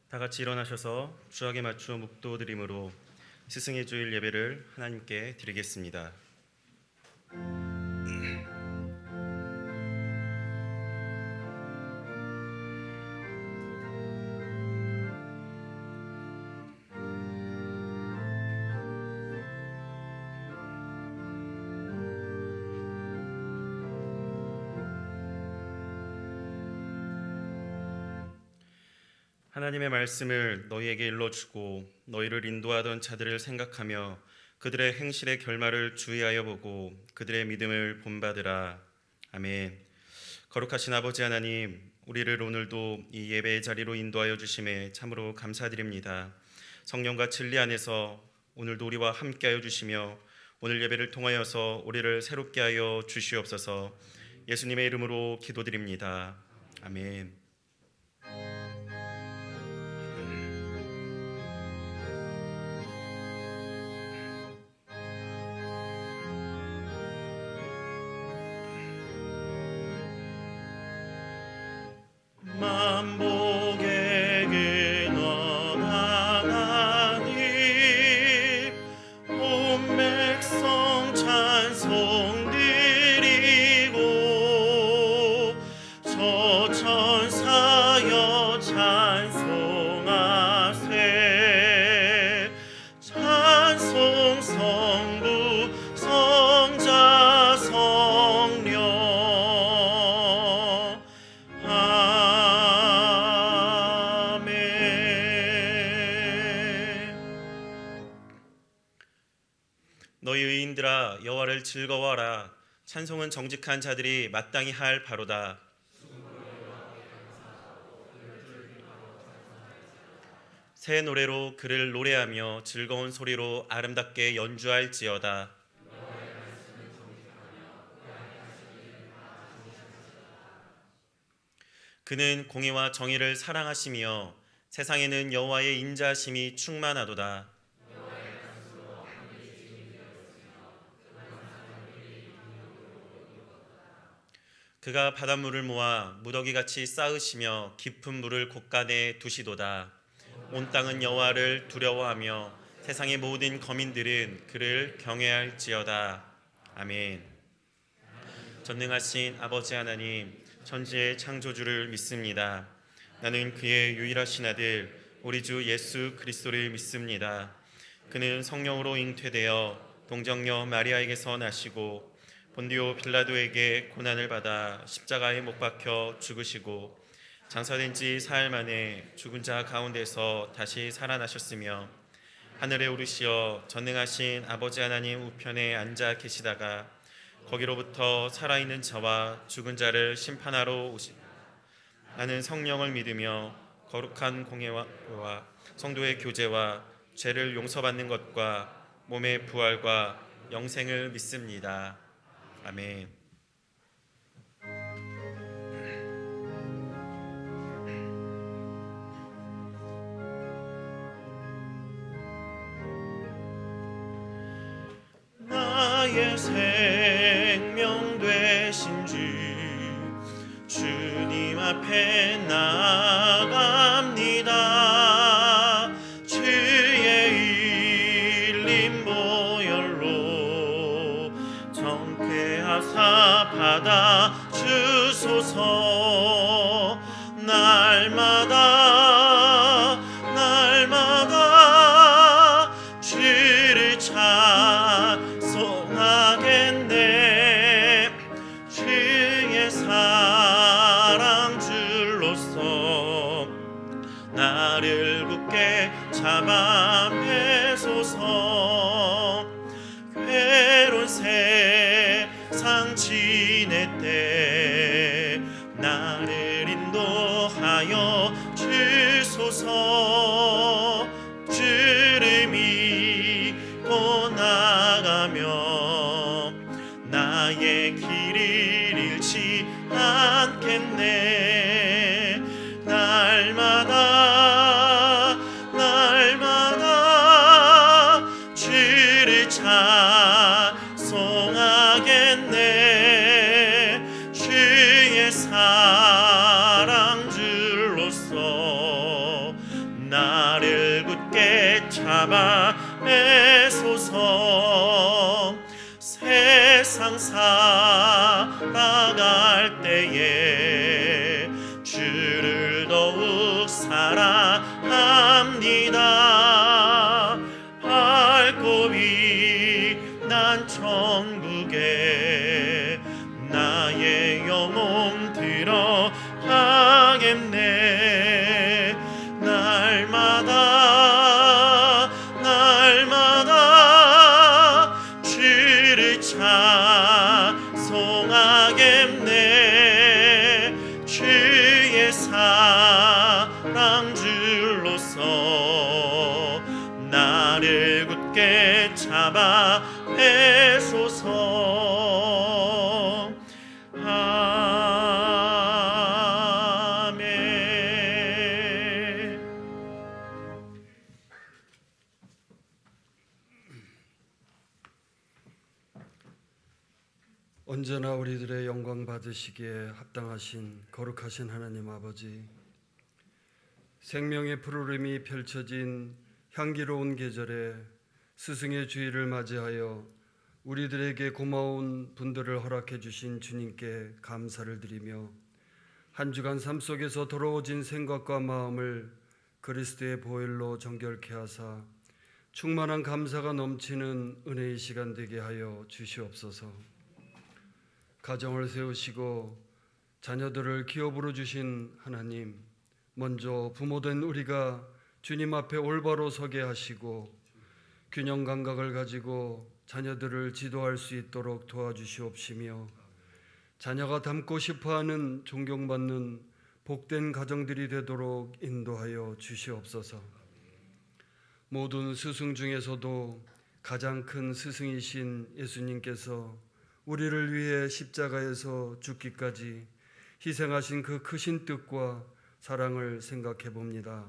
다 같이 일어나셔서 주악에 맞추어 묵도드림으로 스승의 주일 예배를 하나님께 드리겠습니다. 하나님의 말씀을 너희에게 일러주고 너희를 인도하던 자들을 생각하며 그들의 행실의 결말을 주의하여 보고 그들의 믿음을 본받으라. 아멘. 거룩하신 아버지 하나님, 우리를 오늘도 이 예배의 자리로 인도하여 주심에 참으로 감사드립니다. 성령과 진리 안에서 오늘도 우리와 함께하여 주시며 오늘 예배를 통하여서 우리를 새롭게 하여 주시옵소서. 예수님의 이름으로 기도드립니다. 아멘. 만복의 근원 하나님, 온 백성 찬송 드리고 저 천사여 찬송하세. 찬송 성부 성자 성령. 너희 의인들아 여호와를 즐거워하라. 찬송은 정직한 자들이 마땅히 할 바로다. 새 노래로 그를 노래하며 즐거운 소리로 아름답게 연주할지어다. 그는 공의와 정의를 사랑하시며 세상에는 여호와의 인자하심이 충만하도다. 그가 바닷물을 모아 무더기같이 쌓으시며 깊은 물을 곳간에 두시도다. 온 땅은 여호와를 두려워하며 세상의 모든 거민들은 그를 경외할지어다. 아멘. 전능하신 아버지 하나님, 천지의 창조주를 믿습니다. 나는 그의 유일하신 아들 우리 주 예수 그리스도를 믿습니다. 그는 성령으로 잉태되어 동정녀 마리아에게서 나시고 본디오 빌라도에게 고난을 받아 십자가에 못 박혀 죽으시고 장사된 지 사흘 만에 죽은 자 가운데서 다시 살아나셨으며 하늘에 오르시어 전능하신 아버지 하나님 우편에 앉아 계시다가 거기로부터 살아있는 자와 죽은 자를 심판하러 오시다. 나는 성령을 믿으며 거룩한 공예와 성도의 교제와 죄를 용서받는 것과 몸의 부활과 영생을 믿습니다. 아멘. 나의 생명 되신 주 주님 앞에 나아갑니다. 주의 일린 보혈로 정쾌하사 받아 주소서. 날마다 주를 찬송하겠네. 주의 사랑 줄로서 나를 굳게 잡아 매소서. 괴로운 세상 지낼 때 나를 인도하여 주소서. 주를 믿고 나가며 나의 길을 잃지 않겠네. 날마다 주를 찬송하겠네. 주의 사랑 줄로서 나를 굳게 잡아 매소서. 세상 살아갈 때에 주를 더욱 사랑합니다. 밝고 빛난 천국에 나의 영혼 들어가겠네. 날마다 주를 찬송하겠네. 주의 사랑 줄로서 나를 굳게 잡아 매소서. 아멘. 언제나 우리들의 영광 받으시기에 합당하신 거룩하신 하나님 아버지, 생명의 푸르름이 펼쳐진 향기로운 계절에 스승의 주일을 맞이하여 우리들에게 고마운 분들을 허락해 주신 주님께 감사를 드리며 한 주간 삶 속에서 더러워진 생각과 마음을 그리스도의 보혈로 정결케 하사 충만한 감사가 넘치는 은혜의 시간 되게 하여 주시옵소서. 가정을 세우시고 자녀들을 기업으로 주신 하나님, 먼저 부모된 우리가 주님 앞에 올바로 서게 하시고 균형 감각을 가지고 자녀들을 지도할 수 있도록 도와주시옵시며, 자녀가 닮고 싶어하는 존경받는 복된 가정들이 되도록 인도하여 주시옵소서. 모든 스승 중에서도 가장 큰 스승이신 예수님께서 우리를 위해 십자가에서 죽기까지 희생하신 그 크신 뜻과 사랑을 생각해 봅니다.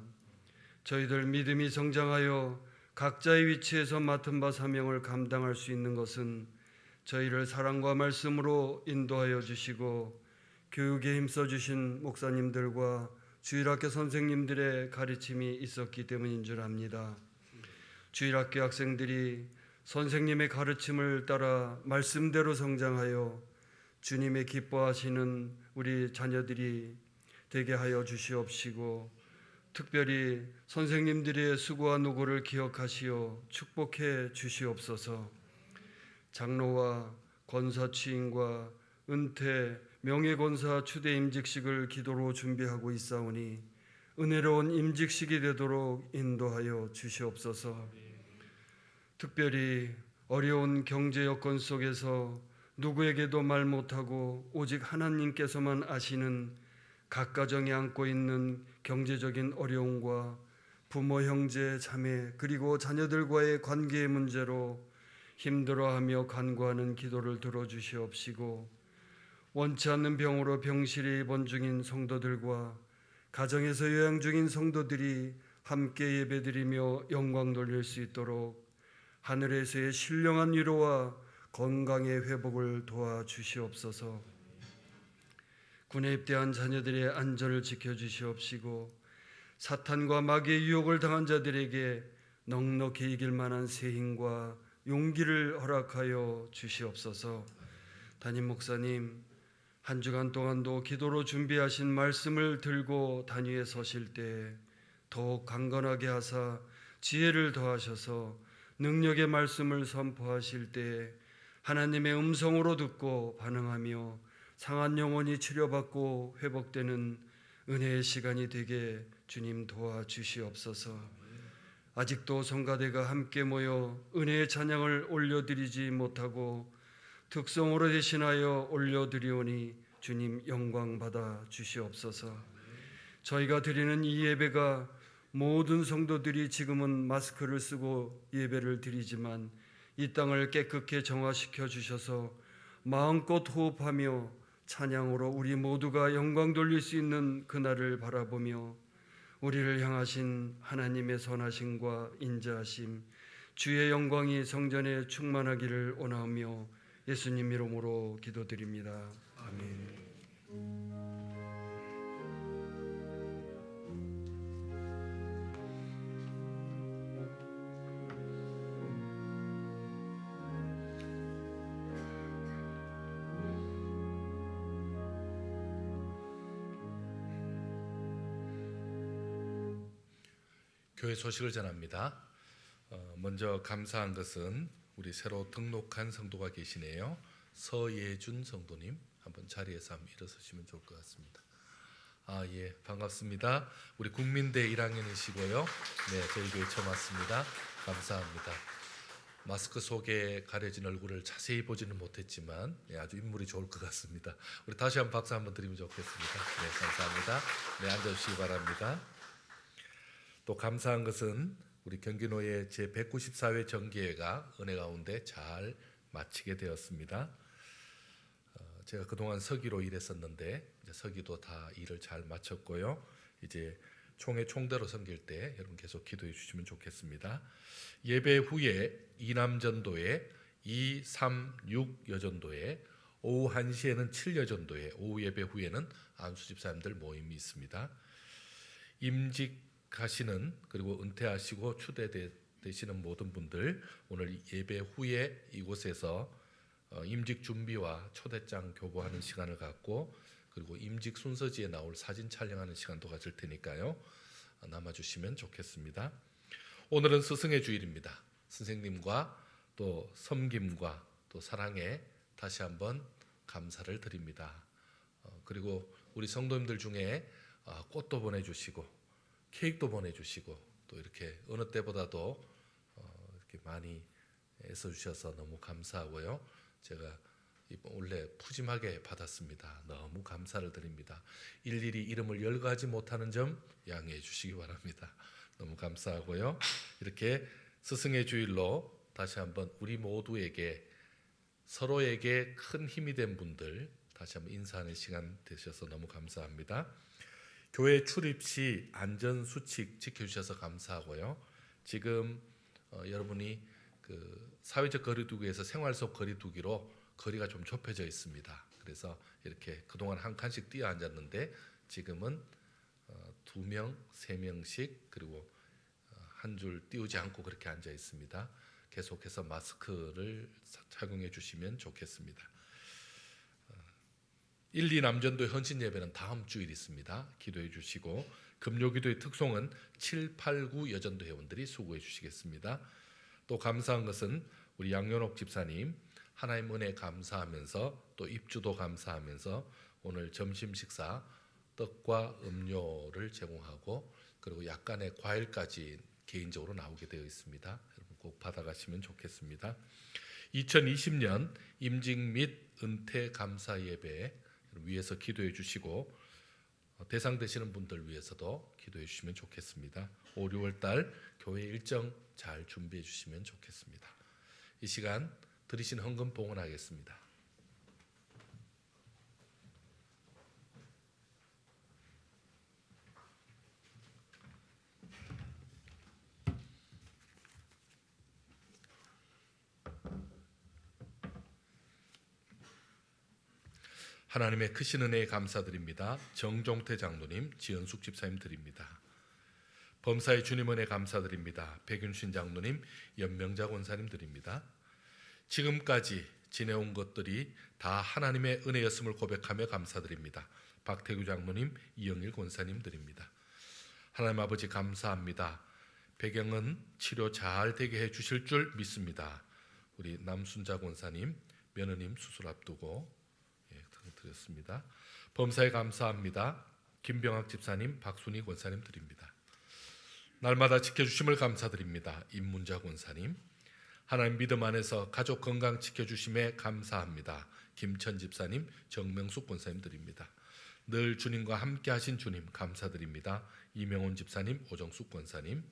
저희들 믿음이 성장하여 각자의 위치에서 맡은 바 사명을 감당할 수 있는 것은 저희를 사랑과 말씀으로 인도하여 주시고 교육에 힘써 주신 목사님들과 주일학교 선생님들의 가르침이 있었기 때문인 줄 압니다. 주일학교 학생들이 선생님의 가르침을 따라 말씀대로 성장하여 주님의 기뻐하시는 우리 자녀들이 되게 하여 주시옵시고, 특별히 선생님들의 수고와 노고를 기억하시어 축복해 주시옵소서. 장로와 권사 취임과 은퇴, 명예권사 추대 임직식을 기도로 준비하고 있사오니 은혜로운 임직식이 되도록 인도하여 주시옵소서. 특별히 어려운 경제 여건 속에서 누구에게도 말 못하고 오직 하나님께서만 아시는 각 가정이 안고 있는 경제적인 어려움과 부모, 형제, 자매 그리고 자녀들과의 관계의 문제로 힘들어하며 간구하는 기도를 들어주시옵시고, 원치 않는 병으로 병실에 입원 중인 성도들과 가정에서 요양 중인 성도들이 함께 예배드리며 영광 돌릴 수 있도록 하늘에서의 신령한 위로와 건강의 회복을 도와주시옵소서. 군에 입대한 자녀들의 안전을 지켜주시옵시고, 사탄과 마귀의 유혹을 당한 자들에게 넉넉히 이길 만한 새 힘과 용기를 허락하여 주시옵소서. 담임 목사님, 한 주간 동안도 기도로 준비하신 말씀을 들고 단위에 서실 때 더욱 강건하게 하사 지혜를 더하셔서 능력의 말씀을 선포하실 때 하나님의 음성으로 듣고 반응하며 상한 영혼이 치료받고 회복되는 은혜의 시간이 되게 주님 도와주시옵소서. 아직도 성가대가 함께 모여 은혜의 찬양을 올려드리지 못하고 특성으로 대신하여 올려드리오니 주님 영광 받아 주시옵소서. 저희가 드리는 이 예배가 모든 성도들이 지금은 마스크를 쓰고 예배를 드리지만 이 땅을 깨끗게 정화시켜 주셔서 마음껏 호흡하며 찬양으로 우리 모두가 영광 돌릴 수 있는 그날을 바라보며 우리를 향하신 하나님의 선하심과 인자하심, 주의 영광이 성전에 충만하기를 원하며 예수님 이름으로 기도드립니다. 아멘. 교회 소식을 전합니다. 먼저 감사한 것은 우리 새로 등록한 성도가 계시네요. 서예준 성도님, 한번 자리에서 한번 일어서시면 좋을 것 같습니다. 예, 반갑습니다. 우리 국민대 1학년이시고요. 네, 저희 교회 처음 왔습니다. 감사합니다. 마스크 속에 가려진 얼굴을 자세히 보지는 못했지만 아주 인물이 좋을 것 같습니다. 우리 다시 한번 박수 한번 드리면 좋겠습니다. 네, 감사합니다. 네, 앉아주시기 바랍니다. 또 감사한 것은 우리 경기노예 제194회 정기회가 은혜 가운데 잘 마치게 되었습니다. 제가 그동안 서기로 일했었는데 이제 서기도 다 일을 잘 마쳤고요. 이제 총회 총대로 섬길 때 여러분 계속 기도해 주시면 좋겠습니다. 예배 후에 이남전도회, 2, 3, 6 여전도회, 오후 1시에는 7 여전도회, 오후 예배 후에는 안수 집사님들 모임이 있습니다. 임직하시는 그리고 은퇴하시고 추대되시는 모든 분들 오늘 예배 후에 이곳에서 임직 준비와 초대장 교부하는 시간을 갖고 그리고 임직 순서지에 나올 사진 촬영하는 시간도 가질 테니까요. 남아주시면 좋겠습니다. 오늘은 스승의 주일입니다. 선생님과 또 섬김과 또 사랑에 다시 한번 감사를 드립니다. 그리고 우리 성도님들 중에 꽃도 보내주시고 케이크도 보내주시고 또 이렇게 어느 때보다도 이렇게 많이 애써주셔서 너무 감사하고요. 제가 원래 푸짐하게 받았습니다. 너무 감사를 드립니다. 일일이 이름을 열거하지 못하는 점 양해해 주시기 바랍니다. 너무 감사하고요. 이렇게 스승의 주일로 다시 한번 우리 모두에게 서로에게 큰 힘이 된 분들 다시 한번 인사하는 시간 되셔서 너무 감사합니다. 교회 출입 시 안전 수칙 지켜주셔서 감사하고요. 지금 여러분이 그 사회적 거리두기에서 생활 속 거리두기로 거리가 좀 좁혀져 있습니다. 그래서 이렇게 그동안 한 칸씩 뛰어 앉았는데 지금은 2명, 3명씩 그리고 한 줄 띄우지 않고 그렇게 앉아 있습니다. 계속해서 마스크를 착용해 주시면 좋겠습니다. 1, 2 남전도 헌신 예배는 다음 주일 있습니다. 기도해 주시고 금요기도의 특송은 7, 8, 9 여전도 회원들이 수고해 주시겠습니다. 또 감사한 것은 우리 양연옥 집사님 하나님 은혜 감사하면서 또 입주도 감사하면서 오늘 점심 식사 떡과 음료를 제공하고 그리고 약간의 과일까지 개인적으로 나오게 되어 있습니다. 여러분 꼭 받아가시면 좋겠습니다. 2020년 임직 및 은퇴 감사 예배 위해서 기도해 주시고 대상 되시는 분들 위해서도 기도해 주시면 좋겠습니다. 5, 6월 달 교회 일정 잘 준비해 주시면 좋겠습니다. 이 시간 드리신 헌금 봉헌하겠습니다. 하나님의 크신 은혜에 감사드립니다. 정종태 장로님, 지연숙 집사님 드립니다. 범사의 주님 은혜 감사드립니다. 백윤신 장로님, 연명자 권사님 드립니다. 지금까지 지내온 것들이 다 하나님의 은혜였음을 고백하며 감사드립니다. 박태규 장로님, 이영일 권사님 드립니다. 하나님 아버지 감사합니다. 배경은 치료 잘 되게 해주실 줄 믿습니다. 우리 남순자 권사님, 며느님 수술 앞두고 드렸습니다. 범사에 감사합니다. 김병학 집사님, 박순희 권사님 드립니다. 날마다 지켜주심을 감사드립니다. 임문자 권사님, 하나님 믿음 안에서 가족 건강 지켜주심에 감사합니다. 김천 집사님, 정명숙 권사님 드립니다. 늘 주님과 함께 하신 주님 감사드립니다. 이명훈 집사님, 오정숙 권사님,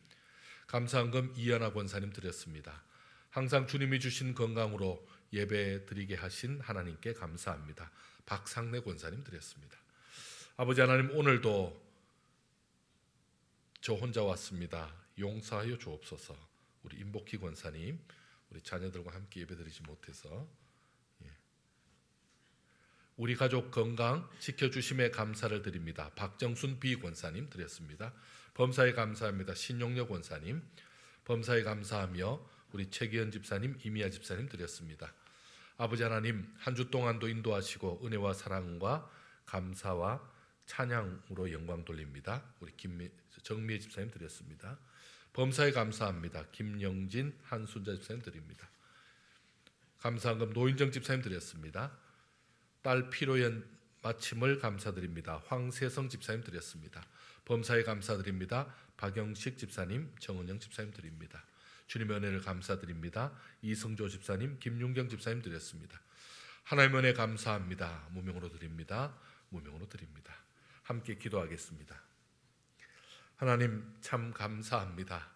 감사헌금 이연아 권사님 드렸습니다. 항상 주님이 주신 건강으로 예배 드리게 하신 하나님께 감사합니다. 박상래 권사님 드렸습니다. 아버지 하나님, 오늘도 저 혼자 왔습니다. 용서하여 주옵소서. 우리 임복희 권사님, 우리 자녀들과 함께 예배드리지 못해서 우리 가족 건강 지켜주심에 감사를 드립니다. 박정순 비권사님 드렸습니다. 범사에 감사합니다. 신용여 권사님, 범사에 감사하며 우리 최기현 집사님, 이미아 집사님 드렸습니다. 아버지 하나님, 한 주 동안도 인도하시고 은혜와 사랑과 감사와 찬양으로 영광 돌립니다. 우리 정미애 집사님 드렸습니다. 범사에 감사합니다. 김영진, 한순자 집사님 드립니다. 감사한금 노인정 집사님 드렸습니다. 딸 피로연 마침을 감사드립니다. 황세성 집사님 드렸습니다. 범사에 감사드립니다. 박영식 집사님, 정은영 집사님 드립니다. 주님의 은혜를 감사드립니다. 이성조 집사님, 김윤경 집사님 드렸습니다. 하나님의 은혜 감사합니다. 무명으로 드립니다. 무명으로 드립니다. 함께 기도하겠습니다. 하나님 참 감사합니다.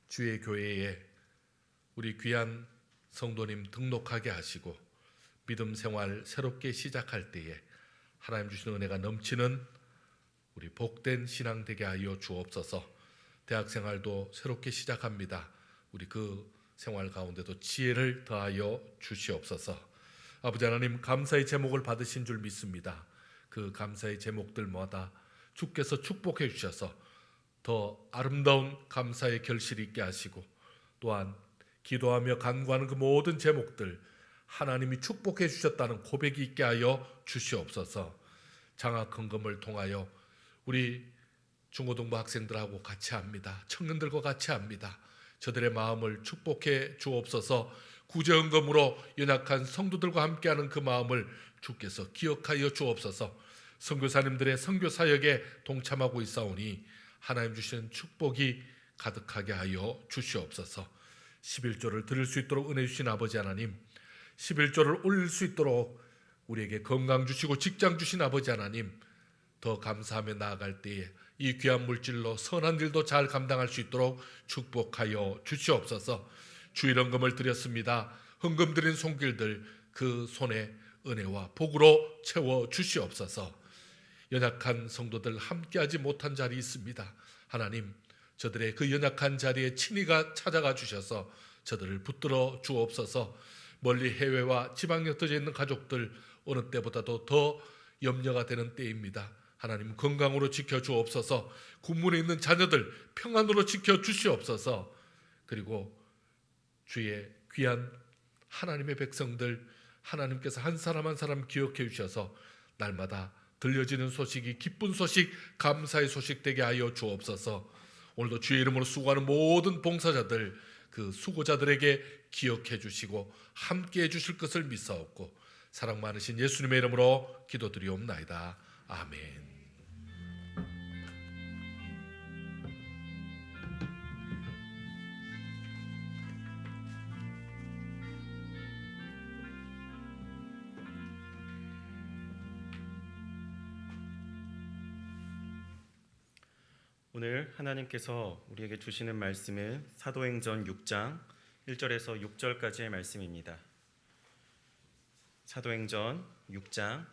주의 교회에 우리 귀한 성도님 등록하게 하시고 믿음 생활 새롭게 시작할 때에 하나님 주시는 은혜가 넘치는 우리 복된 신앙 되게 하여 주옵소서. 대학 생활도 새롭게 시작합니다. 우리 그 생활 가운데도 지혜를 더하여 주시옵소서. 아버지 하나님 감사의 제목을 받으신 줄 믿습니다. 그 감사의 제목들마다 주께서 축복해 주셔서 더 아름다운 감사의 결실이 있게 하시고 또한 기도하며 간구하는 그 모든 제목들 하나님이 축복해 주셨다는 고백이 있게 하여 주시옵소서. 장학 헌금을 통하여 우리 중고등부 학생들하고 같이 합니다. 청년들과 같이 합니다. 저들의 마음을 축복해 주옵소서. 구제헌금으로 연약한 성도들과 함께하는 그 마음을 주께서 기억하여 주옵소서. 선교사님들의 선교 사역에 동참하고 있사오니 하나님 주시는 축복이 가득하게 하여 주시옵소서. 11조를 드릴 수 있도록 은혜 주신 아버지 하나님, 11조를 올릴 수 있도록 우리에게 건강 주시고 직장 주신 아버지 하나님, 더 감사하며 나아갈 때에 이 귀한 물질로 선한 일도 잘 감당할 수 있도록 축복하여 주시옵소서. 주일 헌금을 드렸습니다. 헌금 드린 손길들 그 손에 은혜와 복으로 채워 주시옵소서. 연약한 성도들 함께하지 못한 자리 있습니다. 하나님 저들의 그 연약한 자리에 친히가 찾아가 주셔서 저들을 붙들어 주옵소서. 멀리 해외와 지방에 흩어져 있는 가족들 어느 때보다도 더 염려가 되는 때입니다. 하나님 건강으로 지켜주옵소서. 군문에 있는 자녀들 평안으로 지켜주시옵소서. 그리고 주의 귀한 하나님의 백성들 하나님께서 한 사람 한 사람 기억해 주셔서 날마다 들려지는 소식이 기쁜 소식, 감사의 소식 되게 하여 주옵소서. 오늘도 주의 이름으로 수고하는 모든 봉사자들 그 수고자들에게 기억해 주시고 함께해 주실 것을 믿사옵고 사랑 많으신 예수님의 이름으로 기도드리옵나이다. 아멘. 오늘 하나님께서 우리에게 주시는 말씀은 사도행전 6장 1절에서 6절까지의 말씀입니다. 사도행전 6장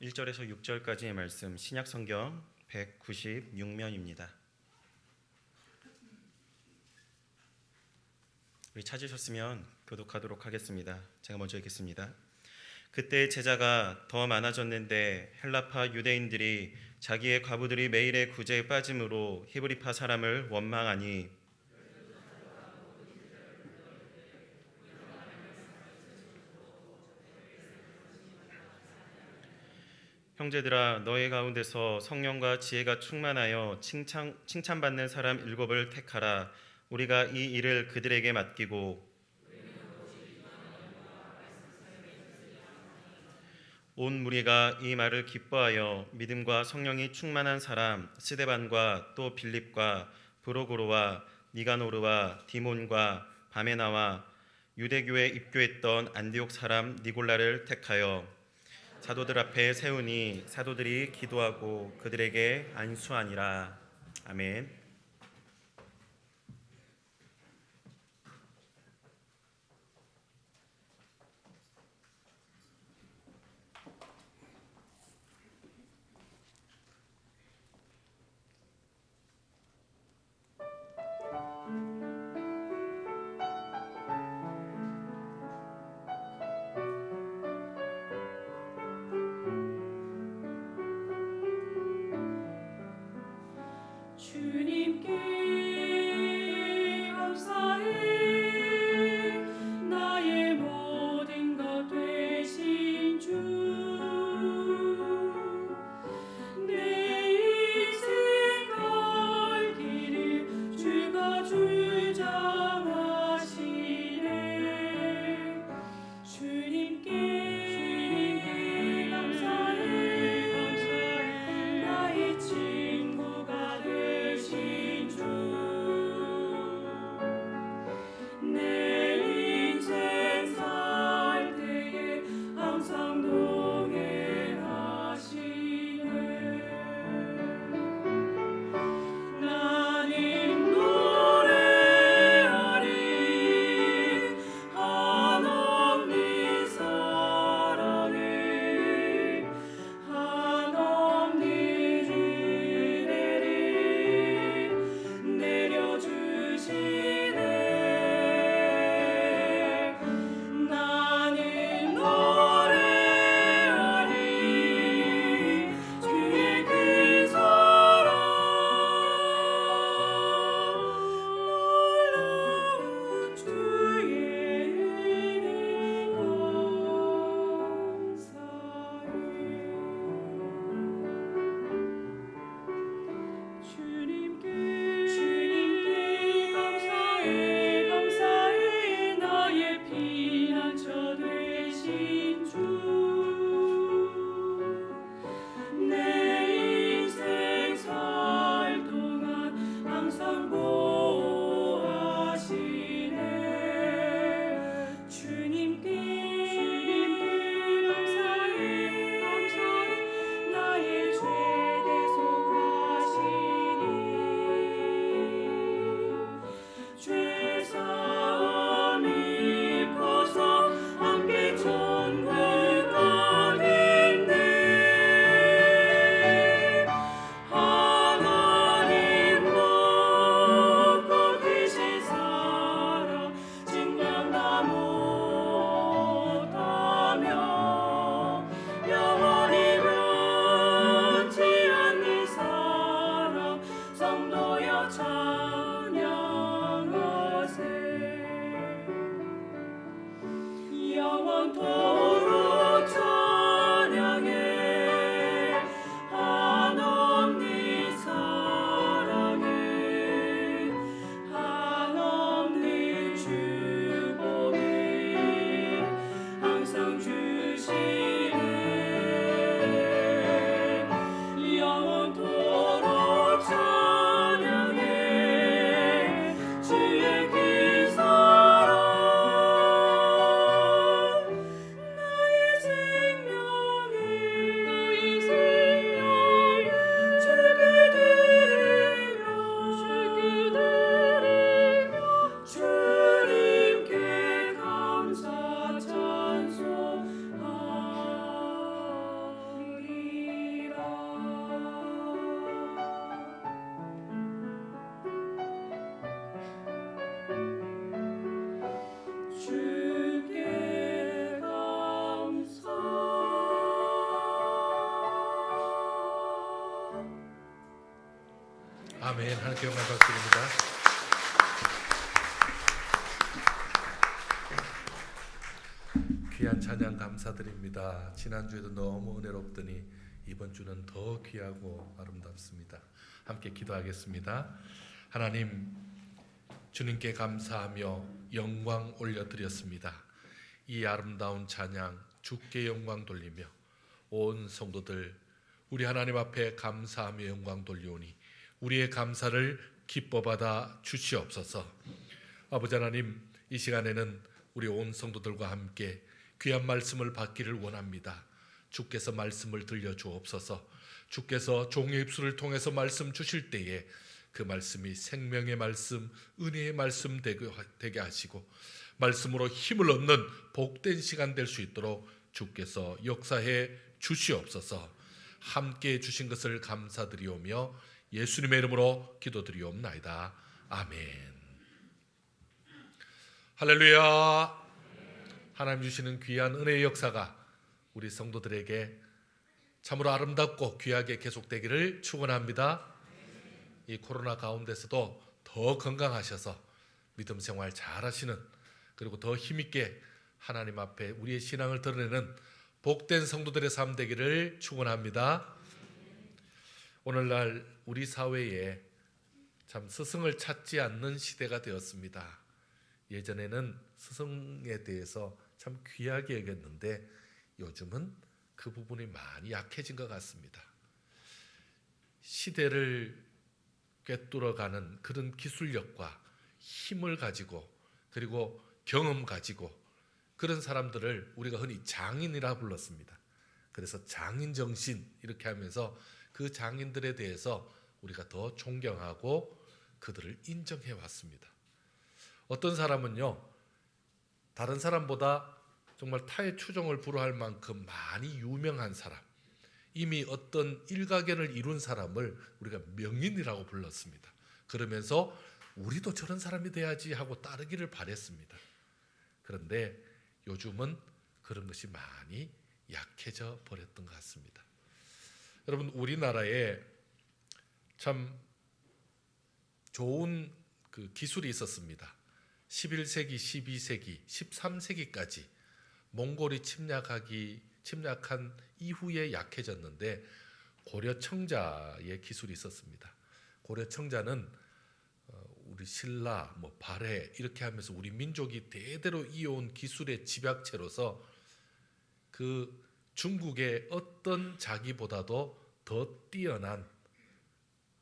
1절에서 6절까지의 말씀, 신약성경 196면입니다. 우리 찾으셨으면 교독하도록 하겠습니다. 제가 먼저 읽겠습니다. 그때 제자가 더 많아졌는데 헬라파 유대인들이 자기의 과부들이 매일의 구제에 빠짐으로 히브리파 사람을 원망하니 형제들아 너희 가운데서 성령과 지혜가 충만하여 칭찬받는 사람 7을 택하라. 우리가 이 일을 그들에게 맡기고 온 무리가 이 말을 기뻐하여 믿음과 성령이 충만한 사람 스데반과 또 빌립과 브로고로와 니가노르와 디몬과 바메나와 유대교에 입교했던 안디옥 사람 니골라를 택하여 사도들 앞에 세우니 사도들이 기도하고 그들에게 안수하니라. 아멘. 주님 영원토록 찬양해 한없는 사랑에 한없는 축복을 항상 주시네 영원토록 찬양해 주의 긴 사랑 나의 생명이 주께 드리며 주님께 감사 찬송하리라 주께 감사 아멘. 하나님께 영광 받습니다. 귀한 찬양 감사드립니다. 지난주에도 너무 은혜롭더니 이번 주는 더 귀하고 아름답습니다. 함께 기도하겠습니다. 하나님, 주님께 감사하며 영광 올려드렸습니다. 이 아름다운 찬양 주께 영광 돌리며 온 성도들 우리 하나님 앞에 감사하며 영광 돌리오니 우리의 감사를 기뻐 받아 주시옵소서. 아버지 하나님, 이 시간에는 우리 온 성도들과 함께 귀한 말씀을 받기를 원합니다. 주께서 말씀을 들려주옵소서. 주께서 종의 입술을 통해서 말씀 주실 때에 그 말씀이 생명의 말씀, 은혜의 말씀 되게 하시고 말씀으로 힘을 얻는 복된 시간 될 수 있도록 주께서 역사해 주시옵소서. 함께해 주신 것을 감사드리오며 예수님의 이름으로 기도드리옵나이다. 아멘. 할렐루야. 하나님 주시는 귀한 은혜의 역사가 우리 성도들에게 참으로 아름답고 귀하게 계속되기를 축원합니다. 이 코로나 가운데서도 더 건강하셔서 믿음 생활 잘하시는, 그리고 더 힘있게 하나님 앞에 우리의 신앙을 드러내는 복된 성도들의 삶 되기를 축원합니다. 오늘날 우리 사회에 참 스승을 찾지 않는 시대가 되었습니다. 예전에는 스승에 대해서 참 귀하게 여겼는데 요즘은 그 부분이 많이 약해진 것 같습니다. 시대를 꿰뚫어가는 그런 기술력과 힘을 가지고, 그리고 경험 가지고 그런 사람들을 우리가 흔히 장인이라 불렀습니다. 그래서 장인정신 이렇게 하면서 그 장인들에 대해서 우리가 더 존경하고 그들을 인정해 왔습니다. 어떤 사람은요, 다른 사람보다 정말 타의 추종을 불허할 만큼 많이 유명한 사람, 이미 어떤 일가견을 이룬 사람을 우리가 명인이라고 불렀습니다. 그러면서 우리도 저런 사람이 돼야지 하고 따르기를 바랬습니다. 그런데 요즘은 그런 것이 많이 약해져 버렸던 것 같습니다. 여러분, 우리나라에 참 좋은 그 기술이 있었습니다. 11세기, 12세기, 13세기까지 몽골이 침략한 이후에 약해졌는데 고려 청자의 기술이 있었습니다. 고려 청자는 우리 신라, 발해 이렇게 하면서 우리 민족이 대대로 이어온 기술의 집약체로서 그 중국의 어떤 자기보다도 더 뛰어난,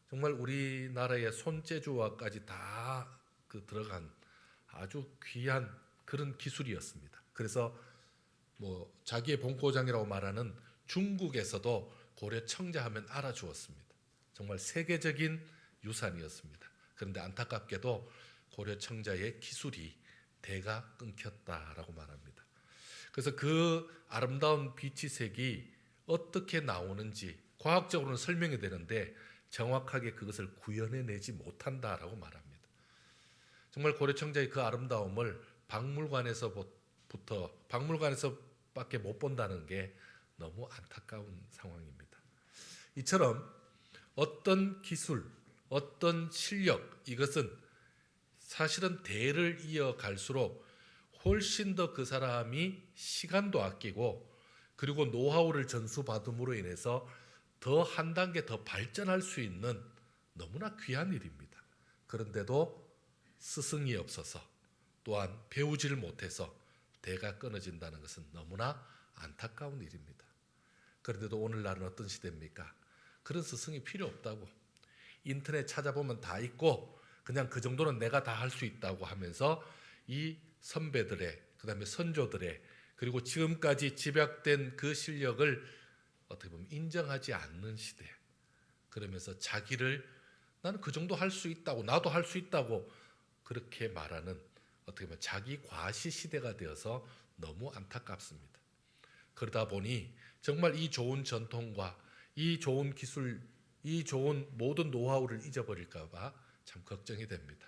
정말 우리나라의 손재주와까지 다 들어간 아주 귀한 그런 기술이었습니다. 그래서 자기의 본고장이라고 말하는 중국에서도 고려 청자하면 알아주었습니다. 정말 세계적인 유산이었습니다. 그런데 안타깝게도 고려 청자의 기술이 대가 끊겼다라고 말합니다. 그래서 그 아름다운 비치색이 어떻게 나오는지 과학적으로는 설명이 되는데 정확하게 그것을 구현해내지 못한다라고 말합니다. 정말 고려 청자의 그 아름다움을 박물관에서밖에 못 본다는 게 너무 안타까운 상황입니다. 이처럼 어떤 기술, 어떤 실력, 이것은 사실은 대를 이어갈수록 훨씬 더 그 사람이 시간도 아끼고 그리고 노하우를 전수받음으로 인해서 더 한 단계 더 발전할 수 있는 너무나 귀한 일입니다. 그런데도 스승이 없어서 또한 배우지를 못해서 대가 끊어진다는 것은 너무나 안타까운 일입니다. 그런데도 오늘날은 어떤 시대입니까? 그런 스승이 필요 없다고, 인터넷 찾아보면 다 있고 그냥 그 정도는 내가 다 할 수 있다고 하면서 이 선배들의, 그 다음에 선조들의, 그리고 지금까지 집약된 그 실력을 어떻게 보면 인정하지 않는 시대. 그러면서 자기를 나는 그 정도 할 수 있다고, 나도 할 수 있다고 그렇게 말하는 어떻게 보면 자기 과시 시대가 되어서 너무 안타깝습니다. 그러다 보니 정말 이 좋은 전통과 이 좋은 기술, 이 좋은 모든 노하우를 잊어버릴까 봐 참 걱정이 됩니다.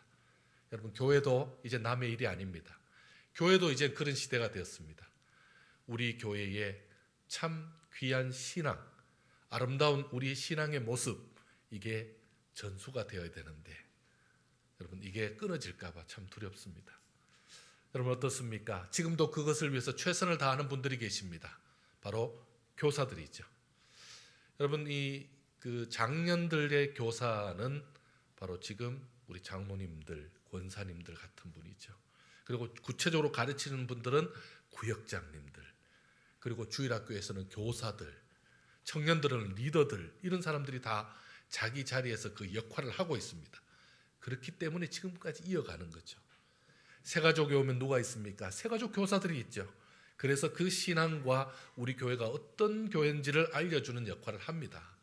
여러분, 교회도 이제 남의 일이 아닙니다. 교회도 이제 그런 시대가 되었습니다. 우리 교회의 참 귀한 신앙, 아름다운 우리 신앙의 모습, 이게 전수가 되어야 되는데 여러분, 이게 끊어질까 봐 참 두렵습니다. 여러분 어떻습니까? 지금도 그것을 위해서 최선을 다하는 분들이 계십니다. 바로 교사들이죠. 여러분, 그 장년들의 교사는 바로 지금 우리 장로님들, 권사님들 같은 분이죠. 그리고 구체적으로 가르치는 분들은 구역장님들, 그리고 주일학교에서는 교사들, 청년들은 리더들, 이런 사람들이 다 자기 자리에서 그 역할을 하고 있습니다. 그렇기 때문에 지금까지 이어가는 거죠. 새가족에 오면 누가 있습니까? 새가족 교사들이 있죠. 그래서 그 신앙과 우리 교회가 어떤 교회인지를 알려주는 역할을 합니다.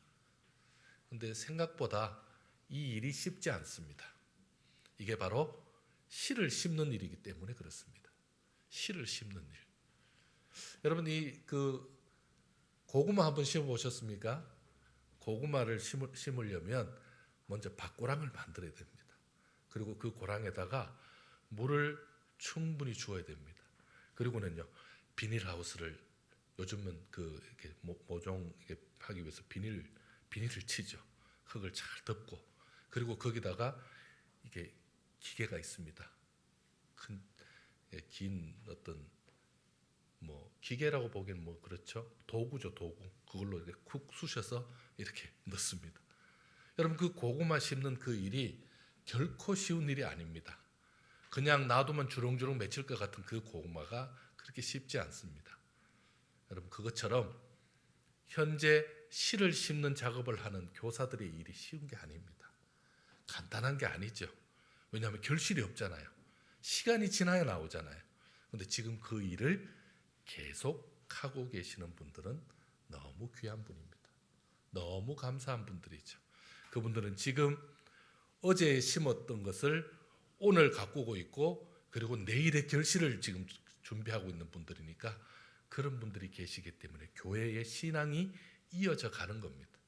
그런데 생각보다 이 일이 쉽지 않습니다. 이게 바로 씨를 심는 일이기 때문에 그렇습니다. 씨를 심는 일. 여러분, 그 고구마 한번 심어 보셨습니까? 고구마를 심으려면 먼저 밭고랑을 만들어야 됩니다. 그리고 그 고랑에다가 물을 충분히 주어야 됩니다. 그리고는요, 비닐하우스를, 요즘은 이렇게 모종 이렇게 하기 위해서 비닐을 치죠. 흙을 잘 덮고, 그리고 거기다가 이게 기계가 있습니다. 긴 어떤 기계라고 보기엔 그렇죠. 도구죠, 도구. 그걸로 이렇게 쿡 쑤셔서 이렇게 넣습니다. 여러분, 그 고구마 심는 그 일이 결코 쉬운 일이 아닙니다. 그냥 놔두면 주렁주렁 맺힐 것 같은 그 고구마가 그렇게 쉽지 않습니다. 여러분, 그것처럼 현재 씨를 심는 작업을 하는 교사들의 일이 쉬운 게 아닙니다. 간단한 게 아니죠. 왜냐하면 결실이 없잖아요. 시간이 지나야 나오잖아요. 그런데 지금 그 일을 계속 하고 계시는 분들은 너무 귀한 분입니다. 너무 감사한 분들이죠. 그분들은 지금 어제 심었던 것을 오늘 가꾸고 있고, 그리고 내일의 결실을 지금 준비하고 있는 분들이니까 그런 분들이 계시기 때문에 교회의 신앙이 이어져 가는 겁니다.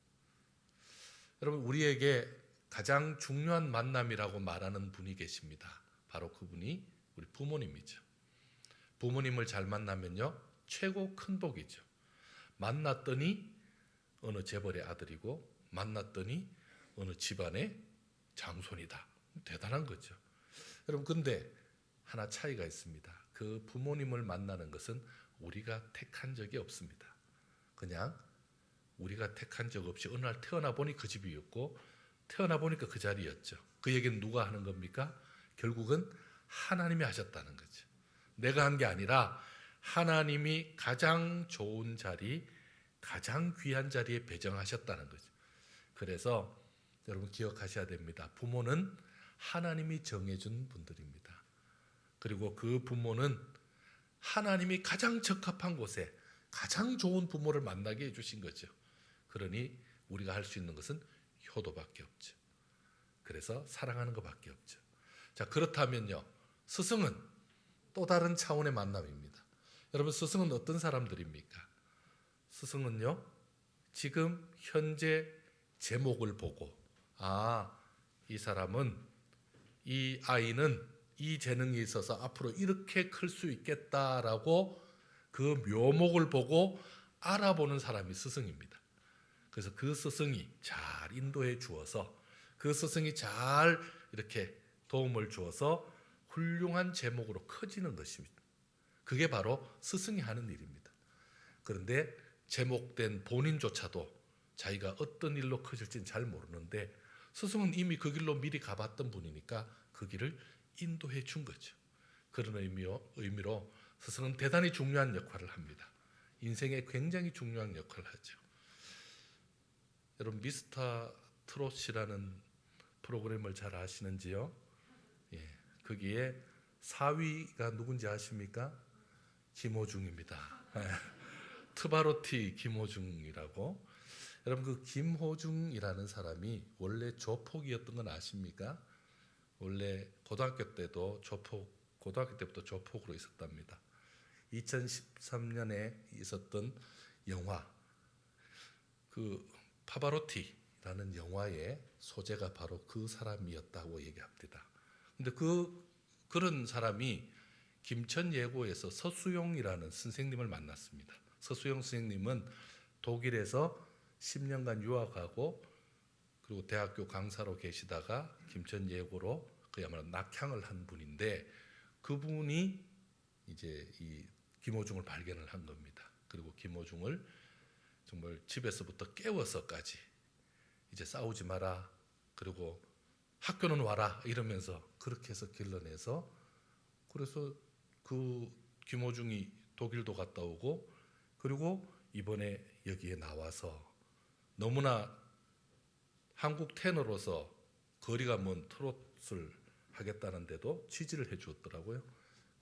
여러분, 우리에게 가장 중요한 만남이라고 말하는 분이 계십니다. 바로 그분이 우리 부모님이죠. 부모님을 잘 만나면요, 최고 큰 복이죠. 만났더니 어느 재벌의 아들이고, 만났더니 어느 집안의 장손이다. 대단한 거죠. 여러분, 근데 하나 차이가 있습니다. 그 부모님을 만나는 것은 우리가 택한 적이 없습니다. 그냥 우리가 택한 적 없이 어느 날 태어나 보니 그 집이었고, 태어나 보니까 그 자리였죠. 그 얘기는 누가 하는 겁니까? 결국은 하나님이 하셨다는 거죠. 내가 한 게 아니라 하나님이 가장 좋은 자리, 가장 귀한 자리에 배정하셨다는 거죠. 그래서 여러분 기억하셔야 됩니다. 부모는 하나님이 정해준 분들입니다. 그리고 그 부모는 하나님이 가장 적합한 곳에 가장 좋은 부모를 만나게 해주신 거죠. 그러니 우리가 할 수 있는 것은 효도밖에 없죠. 그래서 사랑하는 것밖에 없죠. 자, 그렇다면요, 스승은 또 다른 차원의 만남입니다. 여러분, 스승은 어떤 사람들입니까? 스승은요, 지금 현재 제목을 보고, 이 사람은, 이 아이는 이 재능이 있어서 앞으로 이렇게 클 수 있겠다라고 그 묘목을 보고 알아보는 사람이 스승입니다. 그래서 그 스승이 잘 인도해 주어서 그 스승이 잘 이렇게 도움을 주어서 훌륭한 제목으로 커지는 것입니다. 그게 바로 스승이 하는 일입니다. 그런데 제목된 본인조차도 자기가 어떤 일로 커질지는 잘 모르는데 스승은 이미 그 길로 미리 가봤던 분이니까 그 길을 인도해 준 거죠. 그런 의미로 스승은 대단히 중요한 역할을 합니다. 인생에 굉장히 중요한 역할을 하죠. 여러분 미스터 트롯이라는 프로그램을 잘 아시는지요? 예, 거기에 4위가 누군지 아십니까? 김호중입니다. 트바로티 김호중이라고. 여러분 그 김호중이라는 사람이 원래 조폭이었던 건 아십니까? 원래 고등학교 때부터 조폭으로 있었답니다. 2013년에 있었던 영화 그 파바로티라는 영화의 소재가 바로 그 사람이었다고 얘기합니다. 근데 그런 사람이 김천예고에서 서수용이라는 선생님을 만났습니다. 서수용 선생님은 독일에서 10년간 유학하고 그리고 대학교 강사로 계시다가 김천예고로 그야말로 낙향을 한 분인데 그분이 이제 이 김호중을 발견을 한 겁니다. 그리고 김호중을 정말 집에서부터 깨워서까지 이제 싸우지 마라. 그리고 학교는 와라 이러면서 그렇게 해서 길러내서 그래서 그 김호중이 독일도 갔다 오고 그리고 이번에 여기에 나와서 너무나 한국 테너로서 거리가 먼 트롯을 하겠다는데도 지지를 해 주었더라고요.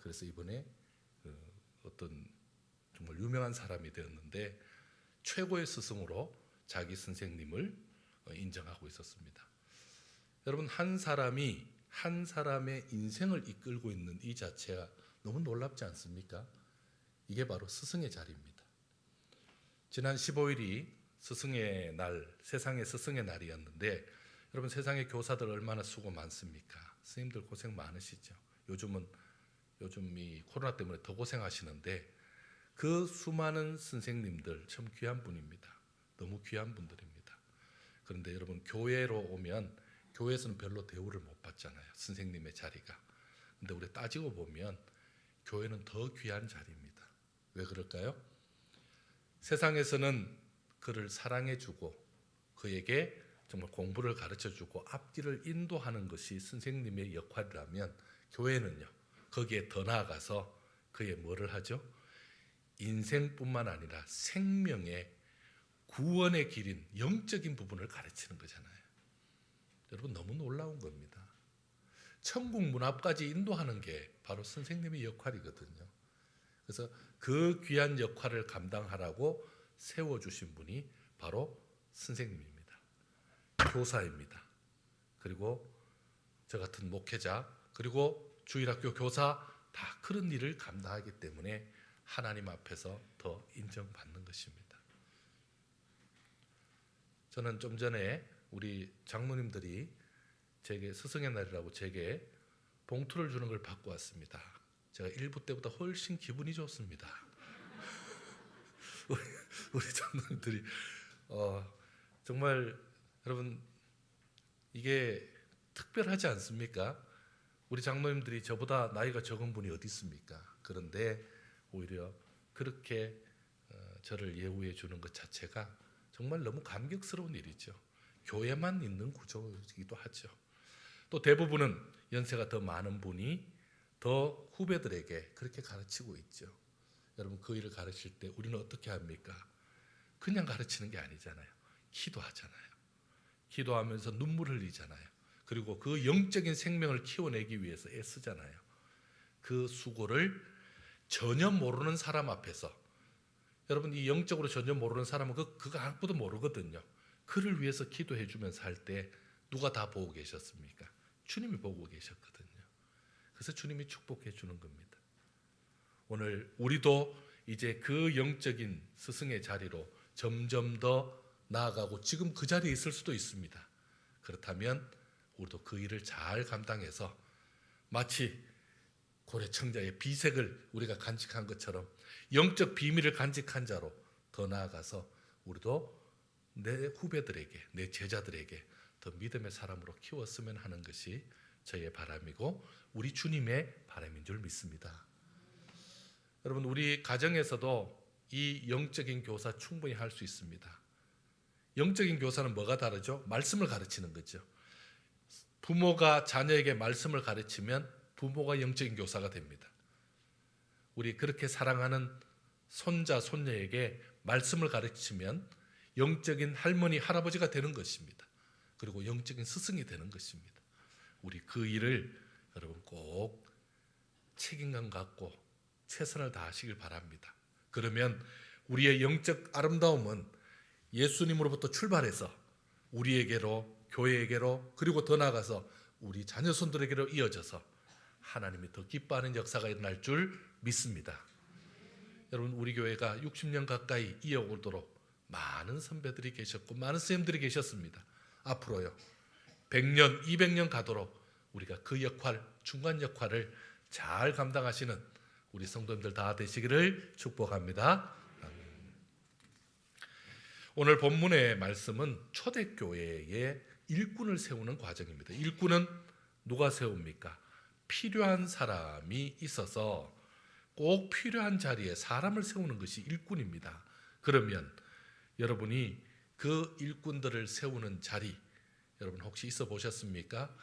그래서 이번에 어떤 정말 유명한 사람이 되었는데 최고의 스승으로 자기 선생님을 인정하고 있었습니다. 여러분 한 사람이 한 사람의 인생을 이끌고 있는 이 자체가 너무 놀랍지 않습니까? 이게 바로 스승의 자리입니다. 지난 15일이 스승의 날, 세상의 스승의 날이었는데 여러분 세상의 교사들 얼마나 수고 많습니까? 스님들 고생 많으시죠. 요즘 이 코로나 때문에 더 고생하시는데 그 수많은 선생님들 참 귀한 분입니다. 너무 귀한 분들입니다. 그런데 여러분 교회로 오면 교회에서는 별로 대우를 못 받잖아요. 선생님의 자리가. 근데 우리 따지고 보면 교회는 더 귀한 자리입니다. 왜 그럴까요? 세상에서는 그를 사랑해주고 그에게 정말 공부를 가르쳐주고 앞길을 인도하는 것이 선생님의 역할이라면 교회는요. 거기에 더 나아가서 그의 뭐를 하죠? 인생뿐만 아니라 생명의 구원의 길인 영적인 부분을 가르치는 거잖아요. 여러분 너무 놀라운 겁니다. 천국 문 앞까지 인도하는 게 바로 선생님의 역할이거든요. 그래서 그 귀한 역할을 감당하라고 세워주신 분이 바로 선생님입니다. 교사입니다. 그리고 저 같은 목회자 그리고 주일학교 교사 다 그런 일을 감당하기 때문에 하나님 앞에서 더 인정받는 것입니다. 저는 좀 전에 우리 장로님들이 제게 스승의 날이라고 제게 봉투를 주는 걸 받고 왔습니다. 제가 1부 때보다 훨씬 기분이 좋습니다. 우리 장로님들이 정말 여러분 이게 특별하지 않습니까? 우리 장로님들이 저보다 나이가 적은 분이 어디 있습니까? 그런데 오히려 그렇게 저를 예우해 주는 것 자체가 정말 너무 감격스러운 일이죠. 교회만 있는 구조이기도 하죠. 또 대부분은 연세가 더 많은 분이 더 후배들에게 그렇게 가르치고 있죠. 여러분 그 일을 가르칠 때 우리는 어떻게 합니까? 그냥 가르치는 게 아니잖아요. 기도하잖아요. 기도하면서 눈물 흘리잖아요. 그리고 그 영적인 생명을 키워내기 위해서 애쓰잖아요. 그 수고를 전혀 모르는 사람 앞에서 여러분 이 영적으로 전혀 모르는 사람은 그거 아무것도 모르거든요. 그를 위해서 기도해 주면서 할 때 누가 다 보고 계셨습니까? 주님이 보고 계셨거든요. 그래서 주님이 축복해 주는 겁니다. 오늘 우리도 이제 그 영적인 스승의 자리로 점점 더 나아가고 지금 그 자리에 있을 수도 있습니다. 그렇다면 우리도 그 일을 잘 감당해서 마치 고래청자의 비색을 우리가 간직한 것처럼 영적 비밀을 간직한 자로 더 나아가서 우리도 내 후배들에게 내 제자들에게 더 믿음의 사람으로 키웠으면 하는 것이 저의 바람이고 우리 주님의 바람인 줄 믿습니다. 여러분, 우리 가정에서도 이 영적인 교사 충분히 할 수 있습니다. 영적인 교사는 뭐가 다르죠? 말씀을 가르치는 거죠. 부모가 자녀에게 말씀을 가르치면 부모가 영적인 교사가 됩니다. 우리 그렇게 사랑하는 손자, 손녀에게 말씀을 가르치면 영적인 할머니, 할아버지가 되는 것입니다. 그리고 영적인 스승이 되는 것입니다. 우리 그 일을 여러분 꼭 책임감 갖고 최선을 다하시길 바랍니다. 그러면 우리의 영적 아름다움은 예수님으로부터 출발해서 우리에게로, 교회에게로, 그리고 더 나아가서 우리 자녀손들에게로 이어져서 하나님이 더 기뻐하는 역사가 일어날 줄 믿습니다. 여러분, 우리 교회가 60년 가까이 이어오도록 많은 선배들이 계셨고 많은 선생님들이 계셨습니다. 앞으로요 100년, 200년 가도록 우리가 그 역할, 중간 역할을 잘 감당하시는 우리 성도님들 다 되시기를 축복합니다. 오늘 본문의 말씀은 초대교회의 일꾼을 세우는 과정입니다. 일꾼은 누가 세웁니까? 필요한 사람이 있어서 꼭 필요한 자리에 사람을 세우는 것이 일꾼입니다. 그러면 여러분이 그 일꾼들을 세우는 자리, 여러분 혹시 있어 보셨습니까?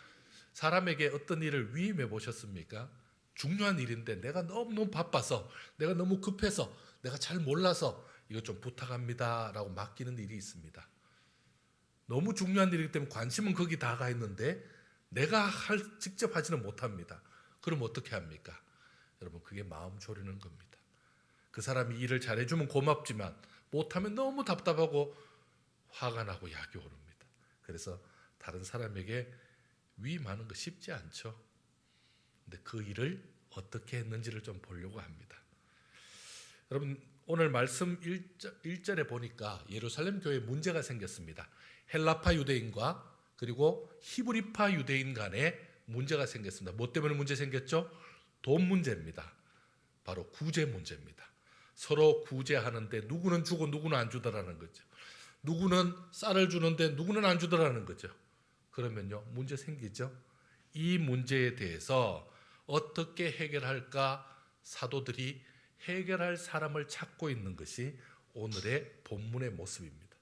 사람에게 어떤 일을 위임해 보셨습니까? 중요한 일인데 내가 너무 바빠서, 내가 너무 급해서, 내가 잘 몰라서 이거 좀 부탁합니다 라고 맡기는 일이 있습니다. 너무 중요한 일이기 때문에 관심은 거기 다 가 있는데 내가 직접 하지는 못합니다. 그럼 어떻게 합니까? 여러분, 그게 마음 졸이는 겁니다. 그 사람이 일을 잘해주면 고맙지만 못하면 너무 답답하고 화가 나고 약이 오릅니다. 그래서 다른 사람에게 위임하는 거 쉽지 않죠. 근데 그 일을 어떻게 했는지를 좀 보려고 합니다. 여러분, 오늘 말씀 1절에 보니까 예루살렘 교회에 문제가 생겼습니다. 헬라파 유대인과 그리고 히브리파 유대인 간에 문제가 생겼습니다. 뭐 때문에 문제 생겼죠? 돈 문제입니다. 바로 구제 문제입니다. 서로 구제하는데 누구는 주고 누구는 안 주더라는 거죠. 누구는 쌀을 주는데 누구는 안 주더라는 거죠. 그러면요, 문제 생기죠. 이 문제에 대해서 어떻게 해결할까 사도들이 해결할 사람을 찾고 있는 것이 오늘의 본문의 모습입니다.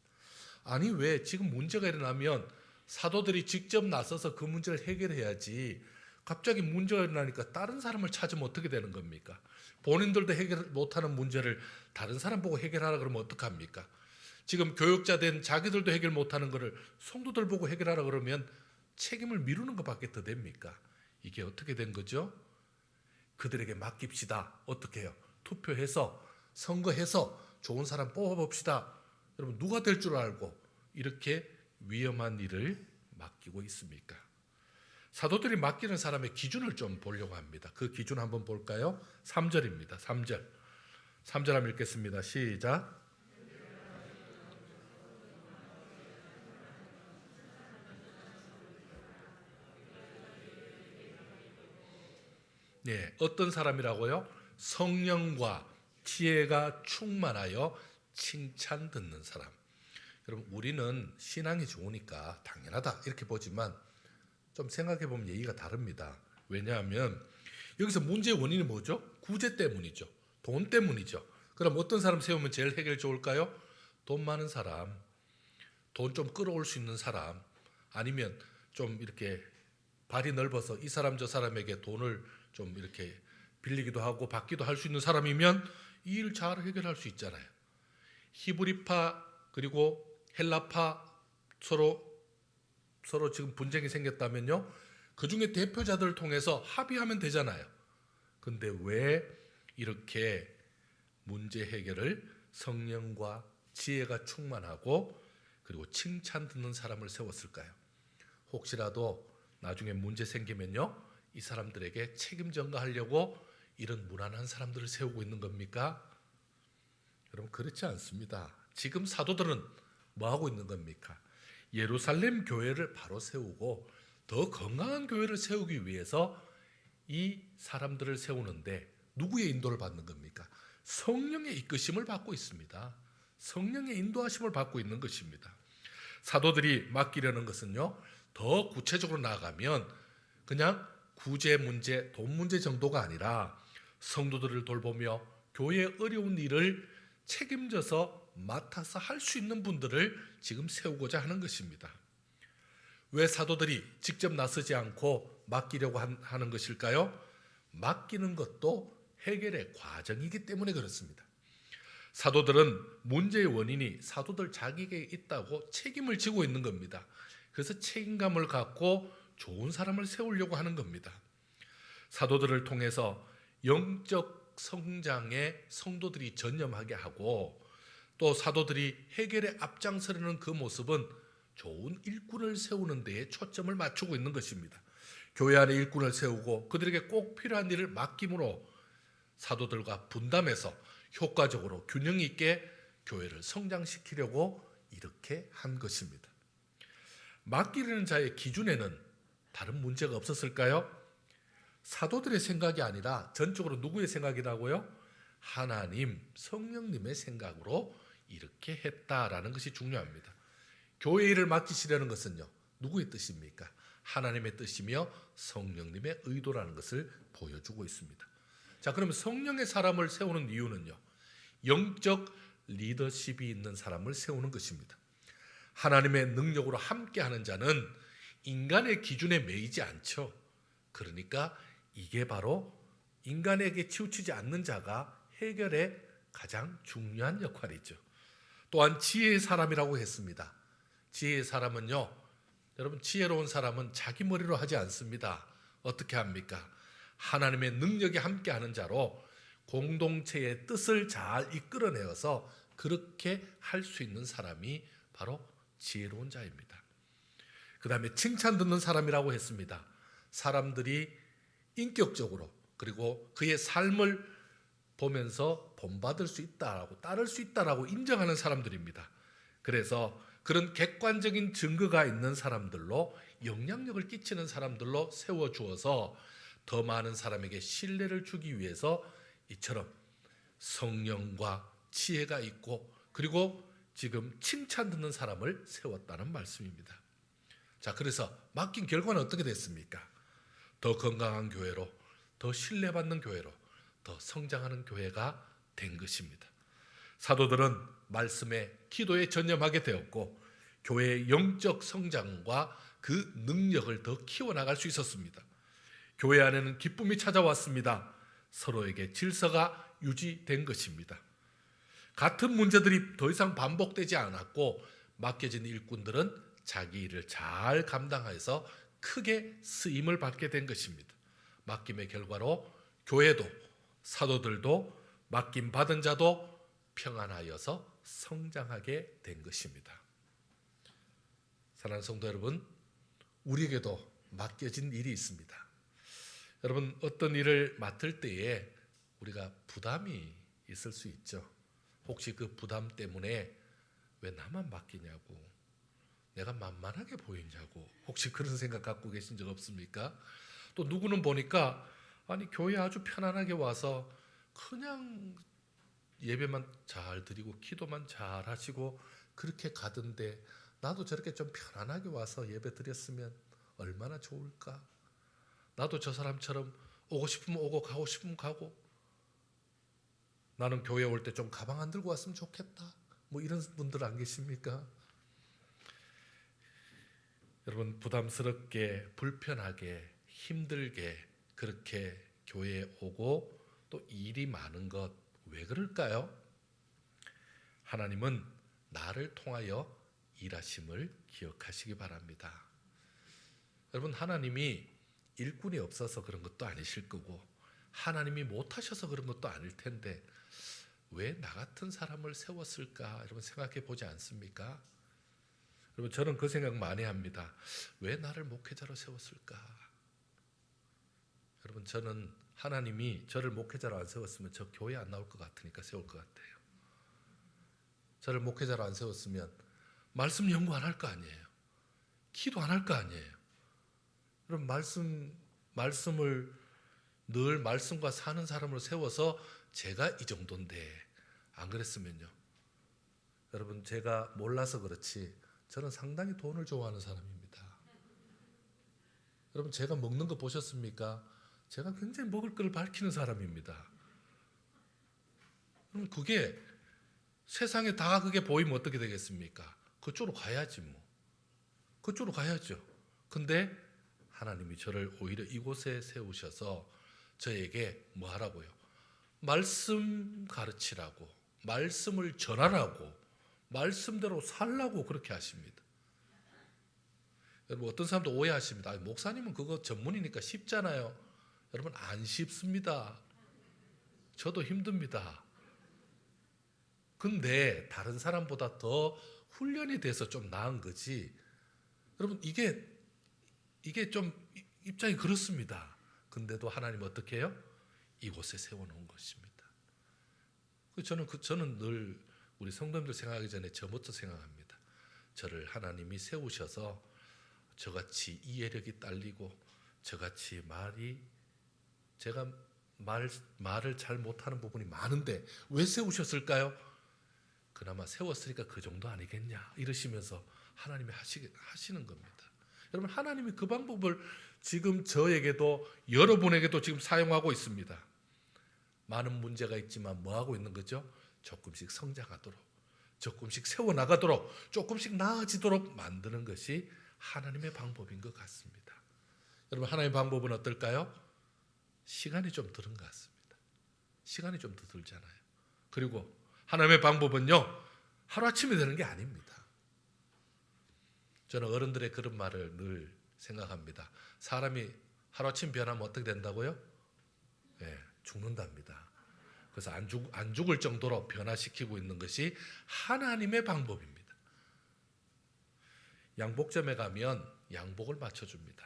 아니, 왜 지금 문제가 일어나면 사도들이 직접 나서서 그 문제를 해결해야지 갑자기 문제가 일어나니까 다른 사람을 찾으면 어떻게 되는 겁니까? 본인들도 해결 못하는 문제를 다른 사람 보고 해결하라 그러면 어떡합니까? 지금 교육자 된 자기들도 해결 못하는 것을 성도들 보고 해결하라 그러면 책임을 미루는 것밖에 더 됩니까? 이게 어떻게 된 거죠? 그들에게 맡깁시다. 어떻게 해요? 투표해서 선거해서 좋은 사람 뽑아봅시다. 여러분, 누가 될 줄 알고 이렇게 위험한 일을 맡기고 있습니까? 사도들이 맡기는 사람의 기준을 좀 보려고 합니다. 그 기준 한번 볼까요? 3절입니다. 3절 한번 읽겠습니다. 시작. 네, 어떤 사람이라고요? 성령과 지혜가 충만하여 칭찬 듣는 사람. 여러분, 우리는 신앙이 좋으니까 당연하다 이렇게 보지만 좀 생각해 보면 얘기가 다릅니다. 왜냐하면 여기서 문제의 원인이 뭐죠? 구제 때문이죠. 돈 때문이죠. 그럼 어떤 사람 세우면 제일 해결 좋을까요? 돈 많은 사람, 돈 좀 끌어올 수 있는 사람, 아니면 좀 이렇게 발이 넓어서 이 사람 저 사람에게 돈을 좀 이렇게 빌리기도 하고 받기도 할 수 있는 사람이면 이 일 잘 해결할 수 있잖아요. 히브리파 그리고 헬라파 서로 지금 분쟁이 생겼다면요, 그 중에 대표자들을 통해서 합의하면 되잖아요. 근데 왜 이렇게 문제 해결을 성령과 지혜가 충만하고 그리고 칭찬 듣는 사람을 세웠을까요? 혹시라도 나중에 문제 생기면요, 이 사람들에게 책임 전가하려고 이런 무난한 사람들을 세우고 있는 겁니까? 여러분, 그렇지 않습니다. 지금 사도들은 뭐 하고 있는 겁니까? 예루살렘 교회를 바로 세우고 더 건강한 교회를 세우기 위해서 이 사람들을 세우는데 누구의 인도를 받는 겁니까? 성령의 이끄심을 받고 있습니다. 성령의 인도하심을 받고 있는 것입니다. 사도들이 맡기려는 것은요, 더 구체적으로 나아가면 그냥 구제 문제, 돈 문제 정도가 아니라 성도들을 돌보며 교회의 어려운 일을 책임져서 맡아서 할 수 있는 분들을 지금 세우고자 하는 것입니다. 왜 사도들이 직접 나서지 않고 맡기려고 하는 것일까요? 맡기는 것도 해결의 과정이기 때문에 그렇습니다. 사도들은 문제의 원인이 사도들 자기에게 있다고 책임을 지고 있는 겁니다. 그래서 책임감을 갖고 좋은 사람을 세우려고 하는 겁니다. 사도들을 통해서 영적 성장에 성도들이 전념하게 하고, 또 사도들이 해결에 앞장서려는 그 모습은 좋은 일꾼을 세우는 데에 초점을 맞추고 있는 것입니다. 교회 안에 일꾼을 세우고 그들에게 꼭 필요한 일을 맡김으로 사도들과 분담해서 효과적으로 균형 있게 교회를 성장시키려고 이렇게 한 것입니다. 맡기려는 자의 기준에는 다른 문제가 없었을까요? 사도들의 생각이 아니라 전적으로 누구의 생각이라고요? 하나님, 성령님의 생각으로 이렇게 했다라는 것이 중요합니다. 교회 일을 맡기시려는 것은요, 누구의 뜻입니까? 하나님의 뜻이며 성령님의 의도라는 것을 보여주고 있습니다. 자, 그러면 성령의 사람을 세우는 이유는요, 영적 리더십이 있는 사람을 세우는 것입니다. 하나님의 능력으로 함께하는 자는 인간의 기준에 매이지 않죠. 그러니까 이게 바로 인간에게 치우치지 않는 자가 해결에 가장 중요한 역할이죠. 또한 지혜의 사람이라고 했습니다. 지혜의 사람은요, 여러분, 지혜로운 사람은 자기 머리로 하지 않습니다. 어떻게 합니까? 하나님의 능력이 함께하는 자로 공동체의 뜻을 잘 이끌어내어서 그렇게 할 수 있는 사람이 바로 지혜로운 자입니다. 그 다음에 칭찬 듣는 사람이라고 했습니다. 사람들이 인격적으로 그리고 그의 삶을 보면서 본받을 수 있다라고, 따를 수 있다라고 인정하는 사람들입니다. 그래서 그런 객관적인 증거가 있는 사람들로, 영향력을 끼치는 사람들로 세워주어서 더 많은 사람에게 신뢰를 주기 위해서 이처럼 성령과 지혜가 있고, 그리고 지금 칭찬 듣는 사람을 세웠다는 말씀입니다. 자, 그래서 맡긴 결과는 어떻게 됐습니까? 더 건강한 교회로, 더 신뢰받는 교회로, 더 성장하는 교회가 된 것입니다. 사도들은 말씀에, 기도에 전념하게 되었고, 교회의 영적 성장과 그 능력을 더 키워나갈 수 있었습니다. 교회 안에는 기쁨이 찾아왔습니다. 서로에게 질서가 유지된 것입니다. 같은 문제들이 더 이상 반복되지 않았고, 맡겨진 일꾼들은 자기 일을 잘 감당해서 크게 쓰임을 받게 된 것입니다. 맡김의 결과로 교회도, 사도들도, 맡김 받은 자도 평안하여서 성장하게 된 것입니다. 사랑하는 성도 여러분, 우리에게도 맡겨진 일이 있습니다. 여러분, 어떤 일을 맡을 때에 우리가 부담이 있을 수 있죠. 혹시 그 부담 때문에 왜 나만 맡기냐고, 내가 만만하게 보이냐고, 혹시 그런 생각 갖고 계신 적 없습니까? 또 누구는 보니까 아니, 교회 아주 편안하게 와서 그냥 예배만 잘 드리고 기도만 잘 하시고 그렇게 가던데, 나도 저렇게 좀 편안하게 와서 예배 드렸으면 얼마나 좋을까? 나도 저 사람처럼 오고 싶으면 오고 가고 싶으면 가고, 나는 교회 올 때 좀 가방 안 들고 왔으면 좋겠다, 뭐 이런 분들 안 계십니까? 여러분, 부담스럽게, 불편하게, 힘들게 그렇게 교회에 오고 또 일이 많은 것, 왜 그럴까요? 하나님은 나를 통하여 일하심을 기억하시기 바랍니다. 여러분, 하나님이 일꾼이 없어서 그런 것도 아니실 거고, 하나님이 못하셔서 그런 것도 아닐 텐데 왜 나 같은 사람을 세웠을까, 여러분 생각해 보지 않습니까? 여러분, 저는 그 생각 많이 합니다. 왜 나를 목회자로 세웠을까? 여러분, 저는 하나님이 저를 목회자로 안 세웠으면 저 교회 안 나올 것 같으니까 세울 것 같아요. 저를 목회자로 안 세웠으면 말씀 연구 안 할 거 아니에요. 기도 안 할 거 아니에요. 여러분, 말씀을 늘 말씀과 사는 사람으로 세워서 제가 이 정도인데, 안 그랬으면요, 여러분, 제가 몰라서 그렇지 저는 상당히 돈을 좋아하는 사람입니다. 여러분 제가 먹는 거 보셨습니까? 제가 굉장히 먹을 거를 밝히는 사람입니다. 그럼 그게 세상에 다 그게 보이면 어떻게 되겠습니까? 그쪽으로 가야지 뭐. 그쪽으로 가야죠. 근데 하나님이 저를 오히려 이곳에 세우셔서 저에게 뭐 하라고요? 말씀 가르치라고, 말씀을 전하라고, 말씀대로 살라고 그렇게 하십니다. 여러분 어떤 사람도 오해하십니다. 목사님은 그거 전문이니까 쉽잖아요. 여러분 안 쉽습니다. 저도 힘듭니다. 근데 다른 사람보다 더 훈련이 돼서 좀 나은 거지. 여러분 이게 좀 입장이 그렇습니다. 근데도 하나님 어떻게 해요? 이곳에 세워놓은 것입니다. 저는 늘 우리 성도님들 생각하기 전에 저부터 생각합니다. 저를 하나님이 세우셔서 저같이 이해력이 딸리고 저같이 제가 말을 잘 못하는 부분이 많은데 왜 세우셨을까요? 그나마 세웠으니까 그 정도 아니겠냐 이러시면서 하나님이 하시는 겁니다. 여러분 하나님이 그 방법을 지금 저에게도 여러분에게도 지금 사용하고 있습니다. 많은 문제가 있지만 뭐 하고 있는 거죠? 조금씩 성장하도록, 조금씩 세워나가도록, 조금씩 나아지도록 만드는 것이 하나님의 방법인 것 같습니다. 여러분 하나님의 방법은 어떨까요? 시간이 좀 들은 것 같습니다. 시간이 좀 더 들잖아요. 그리고 하나님의 방법은요 하루아침에 되는 게 아닙니다. 저는 어른들의 그런 말을 늘 생각합니다. 사람이 하루아침 변하면 어떻게 된다고요? 네, 죽는답니다. 그래서 안 죽을 정도로 변화시키고 있는 것이 하나님의 방법입니다. 양복점에 가면 양복을 맞춰줍니다.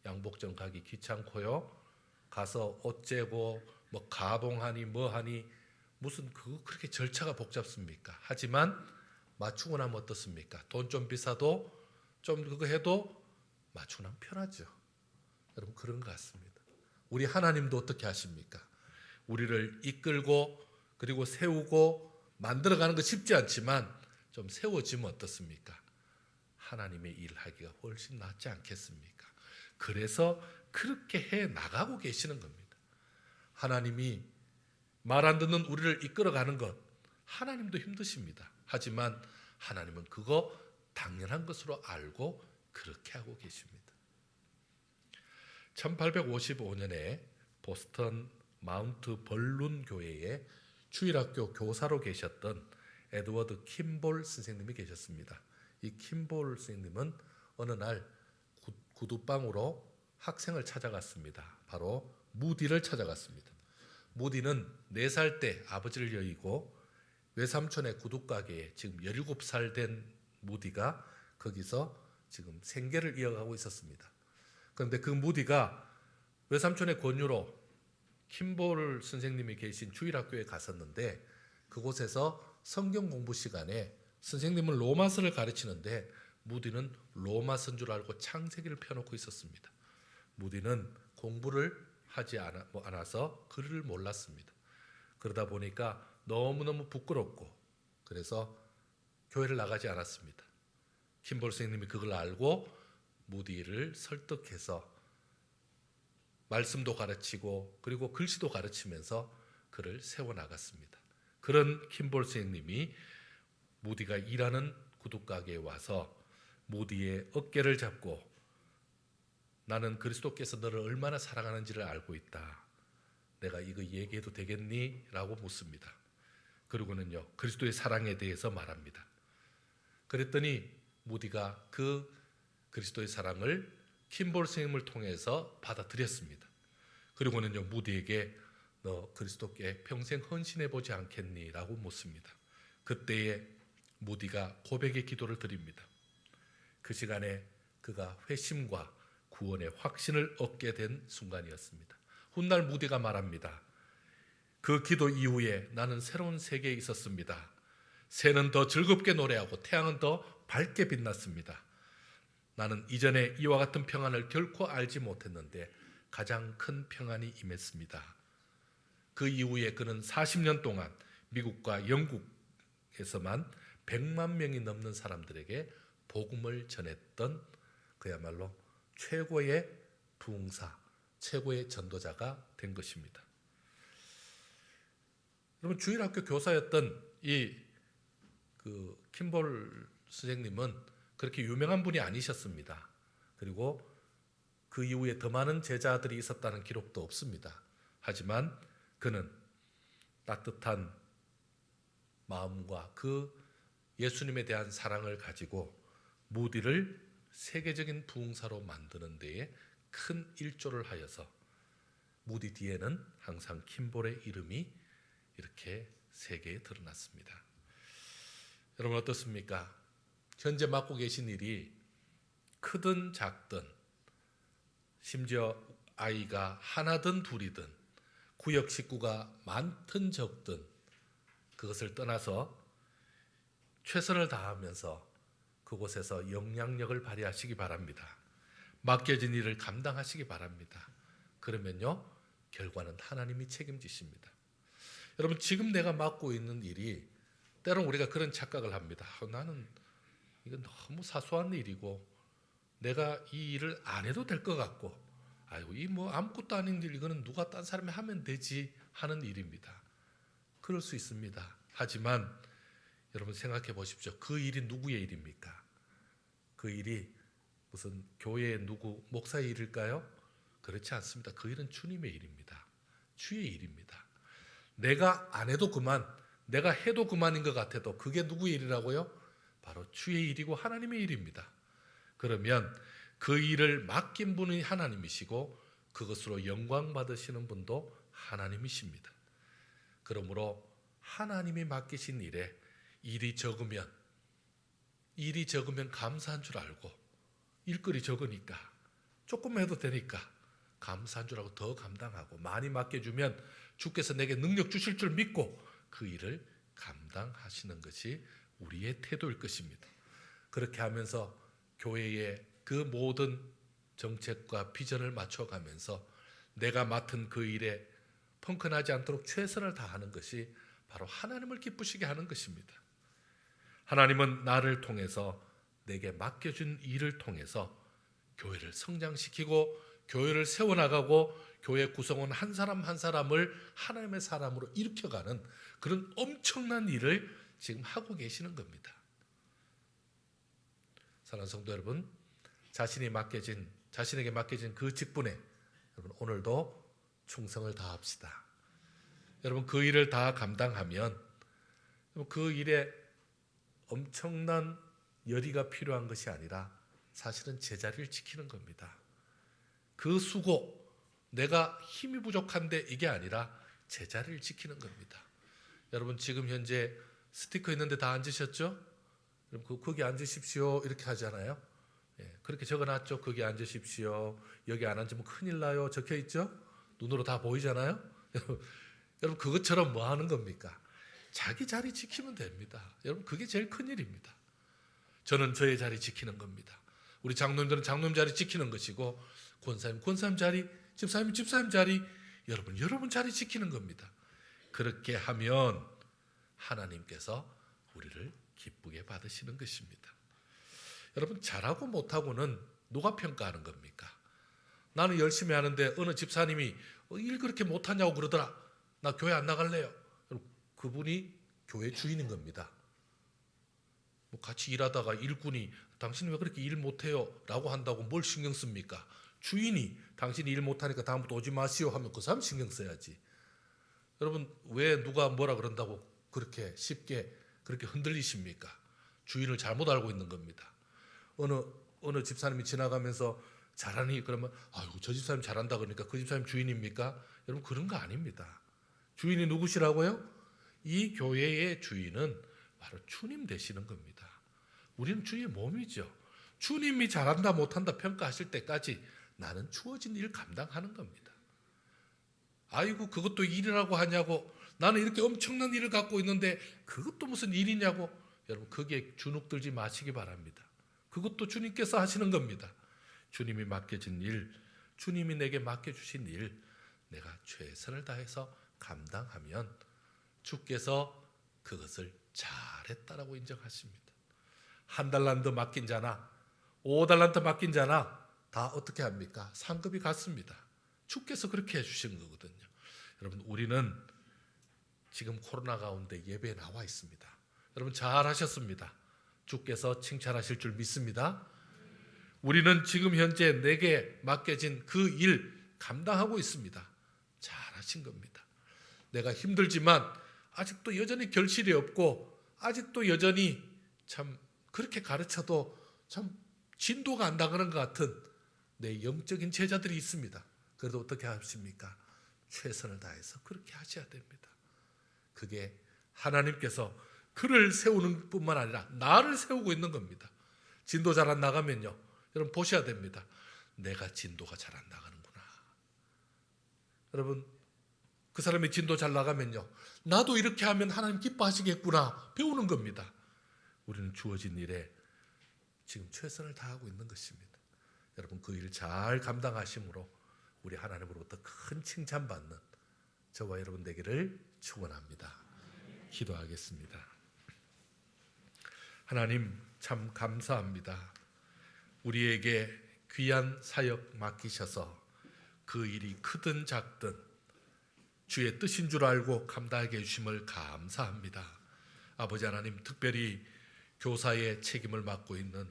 양복점 가기 귀찮고요. 가서 옷 재고 뭐 가봉하니 뭐하니 무슨 그거 그렇게 절차가 복잡습니까? 하지만 맞추고 나면 어떻습니까? 돈 좀 비싸도 좀 그거 해도 맞추고 나면 편하죠. 여러분 그런 것 같습니다. 우리 하나님도 어떻게 하십니까? 우리를 이끌고 그리고 세우고 만들어가는 거 쉽지 않지만 좀 세워지면 어떻습니까? 하나님의 일을 하기가 훨씬 낫지 않겠습니까? 그래서 그렇게 해 나가고 계시는 겁니다. 하나님이 말 안 듣는 우리를 이끌어가는 것 하나님도 힘드십니다. 하지만 하나님은 그거 당연한 것으로 알고 그렇게 하고 계십니다. 1855년에 보스턴 마운트 벌룬 교회에 주일학교 교사로 계셨던 에드워드 킴볼 선생님이 계셨습니다. 이 킴볼 선생님은 어느 날 구두방으로 학생을 찾아갔습니다. 바로 무디를 찾아갔습니다. 무디는 4살 때 아버지를 여의고 외삼촌의 구두가게에 지금 17살 된 무디가 거기서 지금 생계를 이어가고 있었습니다. 그런데 그 무디가 외삼촌의 권유로 킴볼 선생님이 계신 주일학교에 갔었는데 그곳에서 성경 공부 시간에 선생님은 로마서를 가르치는데 무디는 로마서인 줄 알고 창세기를 펴놓고 있었습니다. 무디는 공부를 하지 않아서 글을 몰랐습니다. 그러다 보니까 너무너무 부끄럽고 그래서 교회를 나가지 않았습니다. 킴볼 선생님이 그걸 알고 무디를 설득해서 말씀도 가르치고 그리고 글씨도 가르치면서 그를 세워나갔습니다. 그런 킴볼 선생님이 무디가 일하는 구두가게에 와서 무디의 어깨를 잡고 나는 그리스도께서 너를 얼마나 사랑하는지를 알고 있다. 내가 이거 얘기해도 되겠니? 라고 묻습니다. 그리고는요 그리스도의 사랑에 대해서 말합니다. 그랬더니 무디가 그 그리스도의 사랑을 킴볼 선생님을 통해서 받아들였습니다. 그리고는요 무디에게 너 그리스도께 평생 헌신해보지 않겠니? 라고 묻습니다. 그때에 무디가 고백의 기도를 드립니다. 그 시간에 그가 회심과 구원의 확신을 얻게 된 순간이었습니다. 훗날 무디가 말합니다. 그 기도 이후에 나는 새로운 세계에 있었습니다. 새는 더 즐겁게 노래하고 태양은 더 밝게 빛났습니다. 나는 이전에 이와 같은 평안을 결코 알지 못했는데 가장 큰 평안이 임했습니다. 그 이후에 그는 40년 동안 미국과 영국에서만 100만 명이 넘는 사람들에게 복음을 전했던 그야말로 최고의 부흥사, 최고의 전도자가 된 것입니다. 여러분, 주일학교 교사였던 이 킴볼 선생님은 그렇게 유명한 분이 아니셨습니다. 그리고 그 이후에 더 많은 제자들이 있었다는 기록도 없습니다. 하지만 그는 따뜻한 마음과 그 예수님에 대한 사랑을 가지고 무디를 세계적인 부흥사로 만드는 데에 큰 일조를 하여서 무디 뒤에는 항상 킴볼의 이름이 이렇게 세계에 드러났습니다. 여러분 어떻습니까? 현재 맡고 계신 일이 크든 작든, 심지어 아이가 하나든 둘이든, 구역 식구가 많든 적든 그것을 떠나서 최선을 다하면서 그곳에서 영향력을 발휘하시기 바랍니다. 맡겨진 일을 감당하시기 바랍니다. 그러면요, 결과는 하나님이 책임지십니다. 여러분, 지금 내가 맡고 있는 일이 때론 우리가 그런 착각을 합니다. 나는 이건 너무 사소한 일이고 내가 이 일을 안 해도 될 것 같고, 아이고 이 뭐 아무것도 아닌 일, 이거는 누가 딴 사람이 하면 되지 하는 일입니다. 그럴 수 있습니다. 하지만 여러분 생각해 보십시오. 그 일이 누구의 일입니까? 그 일이 무슨 교회의 누구 목사의 일일까요? 그렇지 않습니다. 그 일은 주님의 일입니다. 주의 일입니다. 내가 안 해도 그만, 내가 해도 그만인 것 같아도 그게 누구의 일이라고요? 바로 주의 일이고 하나님의 일입니다. 그러면 그 일을 맡긴 분이 하나님이시고 그것으로 영광 받으시는 분도 하나님이십니다. 그러므로 하나님이 맡기신 일에 일이 적으면 감사한 줄 알고, 일거리 적으니까 조금 해도 되니까 감사한 줄 알고 더 감당하고, 많이 맡겨주면 주께서 내게 능력 주실 줄 믿고 그 일을 감당하시는 것이 우리의 태도일 것입니다. 그렇게 하면서 교회의 그 모든 정책과 비전을 맞춰가면서 내가 맡은 그 일에 펑크나지 않도록 최선을 다하는 것이 바로 하나님을 기쁘시게 하는 것입니다. 하나님은 나를 통해서, 내게 맡겨준 일을 통해서 교회를 성장시키고 교회를 세워나가고 교회 구성원 한 사람 한 사람을 하나님의 사람으로 일으켜가는 그런 엄청난 일을 지금 하고 계시는 겁니다. 사랑하는 성도 여러분, 자신에게 맡겨진 그 직분에 여러분 오늘도 충성을 다합시다. 여러분 그 일을 다 감당하면 그 일에 엄청난 열의가 필요한 것이 아니라 사실은 제자리를 지키는 겁니다. 그 수고, 내가 힘이 부족한데 이게 아니라 제자리를 지키는 겁니다. 여러분 지금 현재 스티커 있는데 다 앉으셨죠? 그럼 거기 앉으십시오 이렇게 하잖아요. 그렇게 적어놨죠. 거기 앉으십시오. 여기 안 앉으면 큰일 나요. 적혀있죠? 눈으로 다 보이잖아요. 여러분 그것처럼 뭐 하는 겁니까? 자기 자리 지키면 됩니다. 여러분 그게 제일 큰 일입니다. 저는 저의 자리 지키는 겁니다. 우리 장로님들은 장로님 자리 지키는 것이고, 권사님 자리, 집사님 자리, 여러분 자리 지키는 겁니다. 그렇게 하면 하나님께서 우리를 기쁘게 받으시는 것입니다. 여러분 잘하고 못하고는 누가 평가하는 겁니까? 나는 열심히 하는데 어느 집사님이 일 그렇게 못하냐고 그러더라. 나 교회 안 나갈래요. 그분이 교회 주인인 겁니다. 같이 일하다가 일꾼이 당신 왜 그렇게 일 못해요? 라고 한다고 뭘 신경 씁니까? 주인이 당신이 일 못하니까 다음부터 오지 마시오 하면 그 사람 신경 써야지. 여러분 왜 누가 뭐라 그런다고 그렇게 쉽게 그렇게 흔들리십니까? 주인을 잘못 알고 있는 겁니다. 어느 집사님이 지나가면서 잘하니 그러면 아이고 저 집사님 잘한다 그러니까 그 집사님 주인입니까? 여러분 그런 거 아닙니다. 주인이 누구시라고요? 이 교회의 주인은 바로 주님 되시는 겁니다. 우리는 주의 몸이죠. 주님이 잘한다 못한다 평가하실 때까지 나는 주어진 일 감당하는 겁니다. 아이고 그것도 일이라고 하냐고, 나는 이렇게 엄청난 일을 갖고 있는데 그것도 무슨 일이냐고, 여러분 그게 주눅들지 마시기 바랍니다. 그것도 주님께서 하시는 겁니다. 주님이 맡겨진 일, 주님이 내게 맡겨주신 일, 내가 최선을 다해서 감당하면 주께서 그것을 잘했다라고 인정하십니다. 1달란트 맡긴 자나 5달란트 맡긴 자나 다 어떻게 합니까? 상급이 같습니다. 주께서 그렇게 해주신 거거든요. 여러분, 우리는 지금 코로나 가운데 예배에 나와 있습니다. 여러분, 잘하셨습니다. 주께서 칭찬하실 줄 믿습니다. 우리는 지금 현재 내게 맡겨진 그 일 감당하고 있습니다. 잘하신 겁니다. 내가 힘들지만 아직도 여전히 결실이 없고 아직도 여전히 참 그렇게 가르쳐도 참 진도가 안 나가는 것 같은 내 영적인 제자들이 있습니다. 그래도 어떻게 하십니까? 최선을 다해서 그렇게 하셔야 됩니다. 그게 하나님께서 그를 세우는 뿐만 아니라 나를 세우고 있는 겁니다. 진도 잘 안 나가면요, 여러분 보셔야 됩니다. 내가 진도가 잘 안 나가는구나. 여러분, 그 사람이 진도 잘 나가면요, 나도 이렇게 하면 하나님 기뻐하시겠구나 배우는 겁니다. 우리는 주어진 일에 지금 최선을 다하고 있는 것입니다. 여러분, 그 일 잘 감당하심으로 우리 하나님으로부터 큰 칭찬받는 저와 여러분 되기를 축원합니다. 기도하겠습니다. 하나님, 참 감사합니다. 우리에게 귀한 사역 맡기셔서 그 일이 크든 작든 주의 뜻인 줄 알고 감당하게 해주심을 감사합니다. 아버지 하나님, 특별히 교사의 책임을 맡고 있는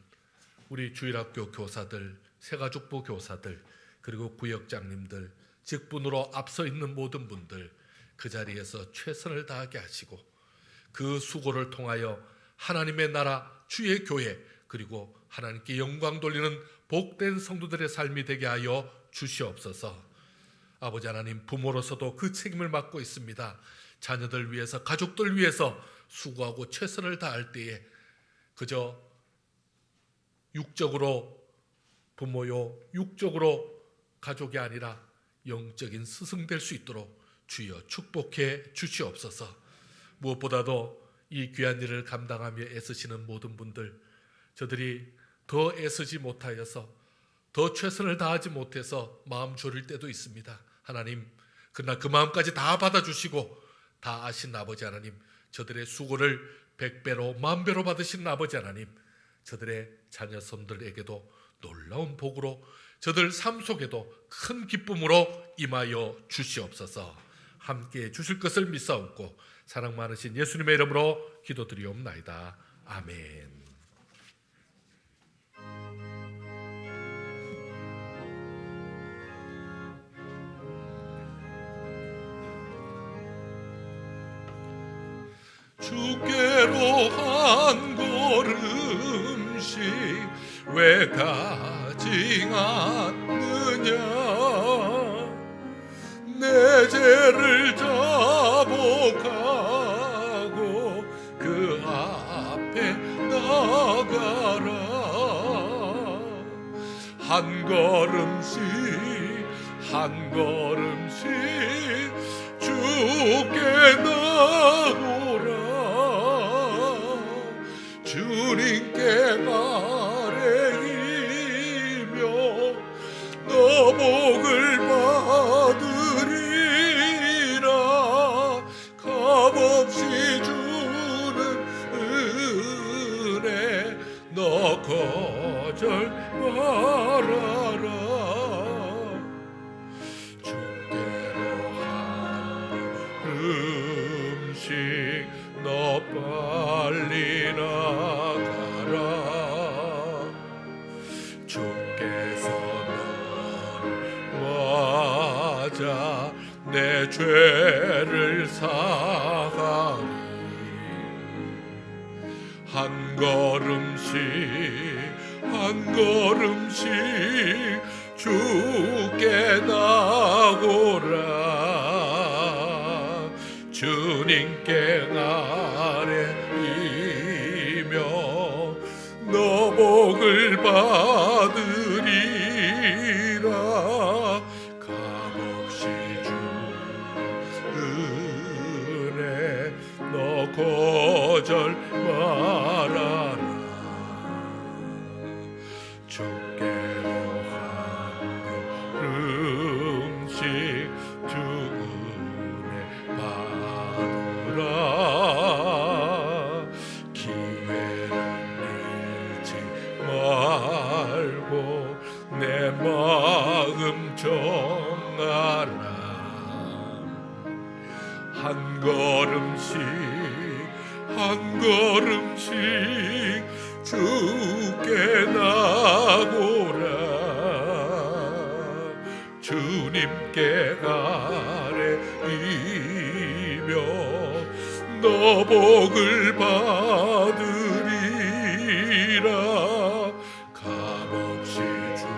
우리 주일학교 교사들, 새가족부 교사들, 그리고 구역장님들, 직분으로 앞서 있는 모든 분들, 그 자리에서 최선을 다하게 하시고 그 수고를 통하여 하나님의 나라, 주의 교회, 그리고 하나님께 영광 돌리는 복된 성도들의 삶이 되게 하여 주시옵소서. 아버지 하나님, 부모로서도 그 책임을 맡고 있습니다. 자녀들 위해서, 가족들 위해서 수고하고 최선을 다할 때에 그저 육적으로 부모요, 육적으로 가족이 아니라 영적인 스승 될 수 있도록 주여 축복해 주시옵소서. 무엇보다도 이 귀한 일을 감당하며 애쓰시는 모든 분들, 저들이 더 애쓰지 못하여서, 더 최선을 다하지 못해서 마음 졸일 때도 있습니다. 하나님, 그러나 그 마음까지 다 받아주시고 다 아신 아버지 하나님, 저들의 수고를 100배로 만배로 받으신 아버지 하나님, 저들의 자녀 손들에게도 놀라운 복으로, 저들 삶 속에도 큰 기쁨으로 임하여 주시옵소서. 함께해 주실 것을 믿사옵고 사랑 많으신 예수님의 이름으로 기도드리옵나이다. 아멘. 주께로 한 걸음씩 왜 가지 않느냐. 내 죄를 자복하고 그 앞에 나가라. 한 걸음씩 한 걸음씩 주께 나오라. 주님께 아뢰이며 너 복을 받으리라. 값없이 주는 은혜 너 거절 말아라. 주께로 한 걸음씩 너 빨리 나가라. 주께서 너를 맞아 내 죄를 사하리. 한 걸음씩 한 걸음씩 주께 나오라. 주님께 아뢰이며 너 복을 받으리라. 값없이 주는 은혜 너 거절 말아라. 주께로 한 걸음씩 주 은혜 받으라. 기회를 한 걸음씩 한 걸음씩 주께 나고라. 주님께 아뢰이며 너 복을 받으리라. 값없이 주는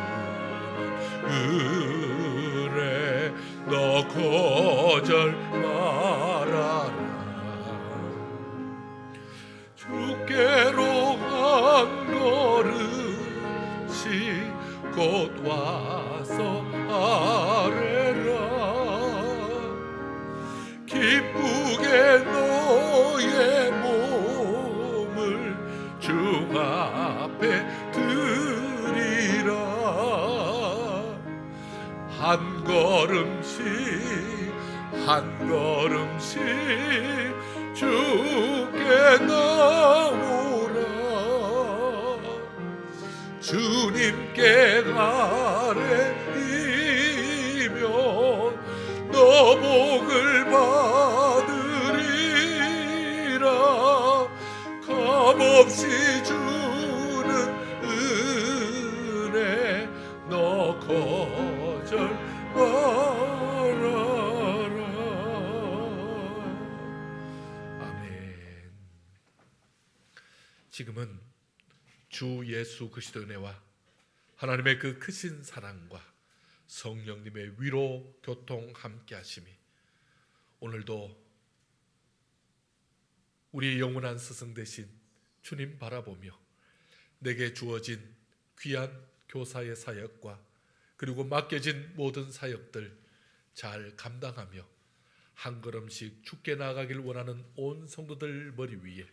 은혜 너 거절 말아라. 주께로 한 걸음씩 곧 와서 아뢰라. 기쁘게 너의 몸을 주 앞에 드리라. 한 걸음씩 한 걸음씩 주께 나오라. 주님께 아뢰이면 너 복을 받으리라. 값없이 주는 은혜 너 거절 말아라. 아멘. 지금은 주 예수 그리스도의 은혜와 하나님의 그 크신 사랑과 성령님의 위로 교통 함께 하심이 오늘도 우리 영원한 스승 되신 주님 바라보며 내게 주어진 귀한 교사의 사역과 그리고 맡겨진 모든 사역들 잘 감당하며 한 걸음씩 주께 나아가길 원하는 온 성도들 머리 위에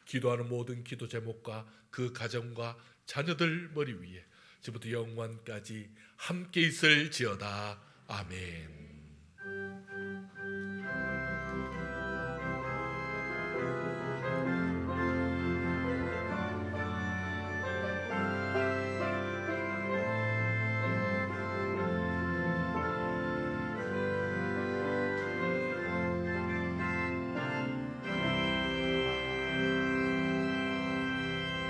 기도하는 모든 기도 제목과 그 가정과 자녀들 머리 위에 지금부터 영원까지 함께 있을지어다. 아멘.